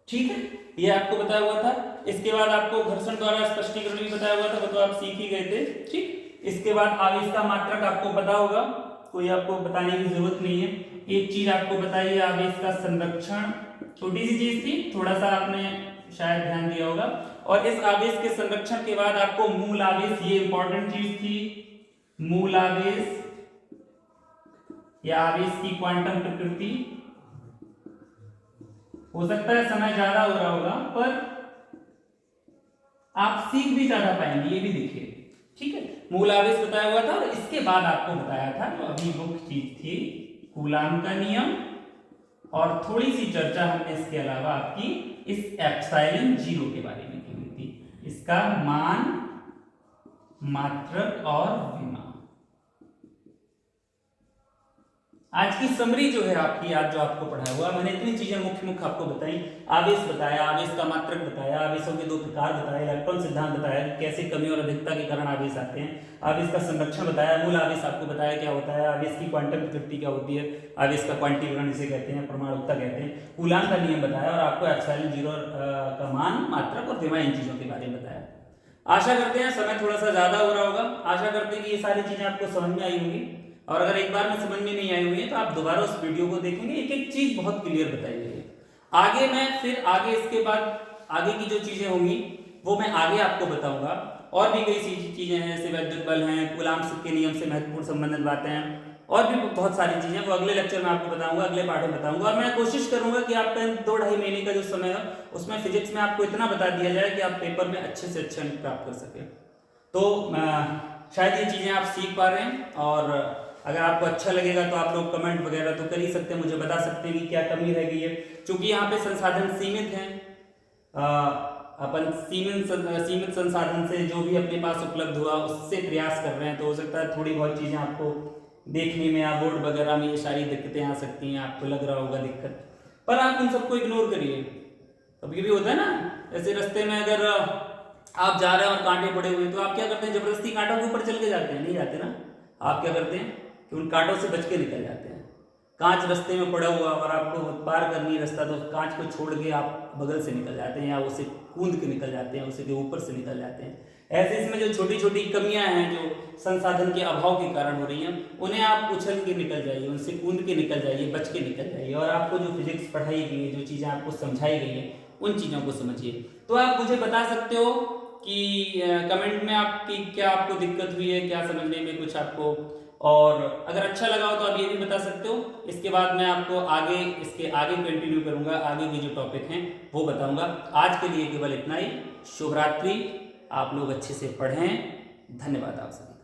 ठीक है, ये आपको बताया हुआ था। इसके बाद आपको घर्षण द्वारा स्पष्टीकरण भी बताया हुआ था, वो तो आप सीख ही गए थे। ठीक, इसके बाद आवेश का मात्रक आपको पता होगा, कोई आपको बताने की जरूरत नहीं है। एक चीज आपको बताइए, आवेश का संरक्षण छोटी सी चीज थी, थोड़ा सा आपने शायद ध्यान दिया होगा। और इस आवेश के संरक्षण के बाद आपको मूल आवेश, ये इंपॉर्टेंट चीज थी, मूल आवेश या आवेश की क्वांटम प्रकृति। हो सकता है समय ज्यादा हो रहा होगा पर आप सीख भी ज्यादा पाएंगे, ये भी देखिए, ठीक है। मूल आवेश बताया हुआ था और इसके बाद आपको बताया था जो अभी मुख्य चीज थी, कूलाम का नियम, और थोड़ी सी चर्चा हमने इसके अलावा आपकी इस एप्सिलॉन जीरो के बारे में की हुई थी, इसका मान, मात्रक और विमा। आज की समरी जो है आपकी, आज जो आपको पढ़ाया हुआ, मैंने इतनी चीजें मुख्य आपको बताई। आवेश बताया, आवेश का मात्रक बताया, आवेशों के दो प्रकार बताए, इलेक्ट्रॉन सिद्धांत बताया, कैसे कमी और अधिकता के कारण आवेश आते हैं, आवेश का संरक्षण बताया, मूल आवेश आपको बताया क्या होता है, आवेश की क्वांटम प्रकृति क्या होती है, आवेश का क्वांटीकरण जिसे कहते हैं, परमाणुकता कहते हैं, कूलाम का नियम बताया, और आपको एप्सिलॉन जीरो का मान, मात्रक और विमा, इन चीजों के बारे में बताया। आशा करते हैं, समय थोड़ा सा ज्यादा हो रहा होगा, आशा करते हैं कि ये सारी चीजें आपको समझ में आई होंगी, और अगर एक बार में समझ में नहीं आई हुई है तो आप दोबारा उस वीडियो को देखेंगे, एक एक चीज बहुत क्लियर बताई गई है। आगे मैं फिर आगे इसके बाद आगे की जो चीजें होंगी वो मैं आगे आपको बताऊंगा, और भी कई चीजें हैं, जैसे वैद्युत बल हैं, कूलाम के नियम से महत्वपूर्ण संबंधित बातें हैं, और भी बहुत सारी चीजें, वो अगले लेक्चर में आपको बताऊंगा, अगले पाठ में बताऊंगा। और मैं कोशिश करूंगा कि आपका 2-2.5 महीने का जो समय है उसमें फिजिक्स में आपको इतना बता दिया जाए कि आप पेपर में अच्छे से अच्छे अंक प्राप्त कर सकें। तो शायद ये चीजें आप सीख पा रहे हैं, और अगर आपको अच्छा लगेगा तो आप लोग कमेंट वगैरह तो कर ही सकते हैं, मुझे बता सकते हैं कि क्या कमी रह गई है, क्योंकि यहाँ पे संसाधन सीमित हैं। अपन सीमित संसाधन से जो भी अपने पास उपलब्ध हुआ उससे प्रयास कर रहे हैं, तो हो सकता है थोड़ी बहुत चीजें आपको देखने में या बोर्ड वगैरह में ये सारी दिक्कतें आ सकती हैं, आपको लग रहा होगा दिक्कत, पर आप उन सबको इग्नोर करिए। कभी भी होता है ना, ऐसे रास्ते में अगर आप जा रहे हैं और कांटे पड़े हुए, तो आप क्या करते हैं, जबरदस्ती कांटों के ऊपर चल के जाते हैं, नहीं जाते ना, आप क्या करते हैं कि उन कांटों से बच के निकल जाते हैं। कांच रास्ते में पड़ा हुआ और आपको पार करनी रास्ता, तो कांच को छोड़ के आप बगल से निकल जाते हैं, या उसे कूद के निकल जाते हैं, उसे के ऊपर से निकल जाते हैं। ऐसे इसमें जो छोटी छोटी कमियां हैं जो संसाधन के अभाव के कारण हो रही हैं, उन्हें आप उछल के निकल जाइए, उनसे कूद के निकल जाइए, बच के निकल जाइए, और आपको जो फिजिक्स पढ़ाई गई है, जो चीज़ें आपको समझाई गई हैं, उन चीज़ों को समझिए। तो आप मुझे बता सकते हो कि कमेंट में आपकी क्या आपको दिक्कत हुई है, क्या समझने में कुछ आपको, और अगर अच्छा लगा हो तो आप ये भी बता सकते हो। इसके बाद मैं आपको आगे इसके आगे कंटिन्यू करूंगा, आगे के जो टॉपिक हैं वो बताऊंगा। आज के लिए केवल इतना ही। शुभ रात्रि, आप लोग अच्छे से पढ़ें। धन्यवाद आप सभी।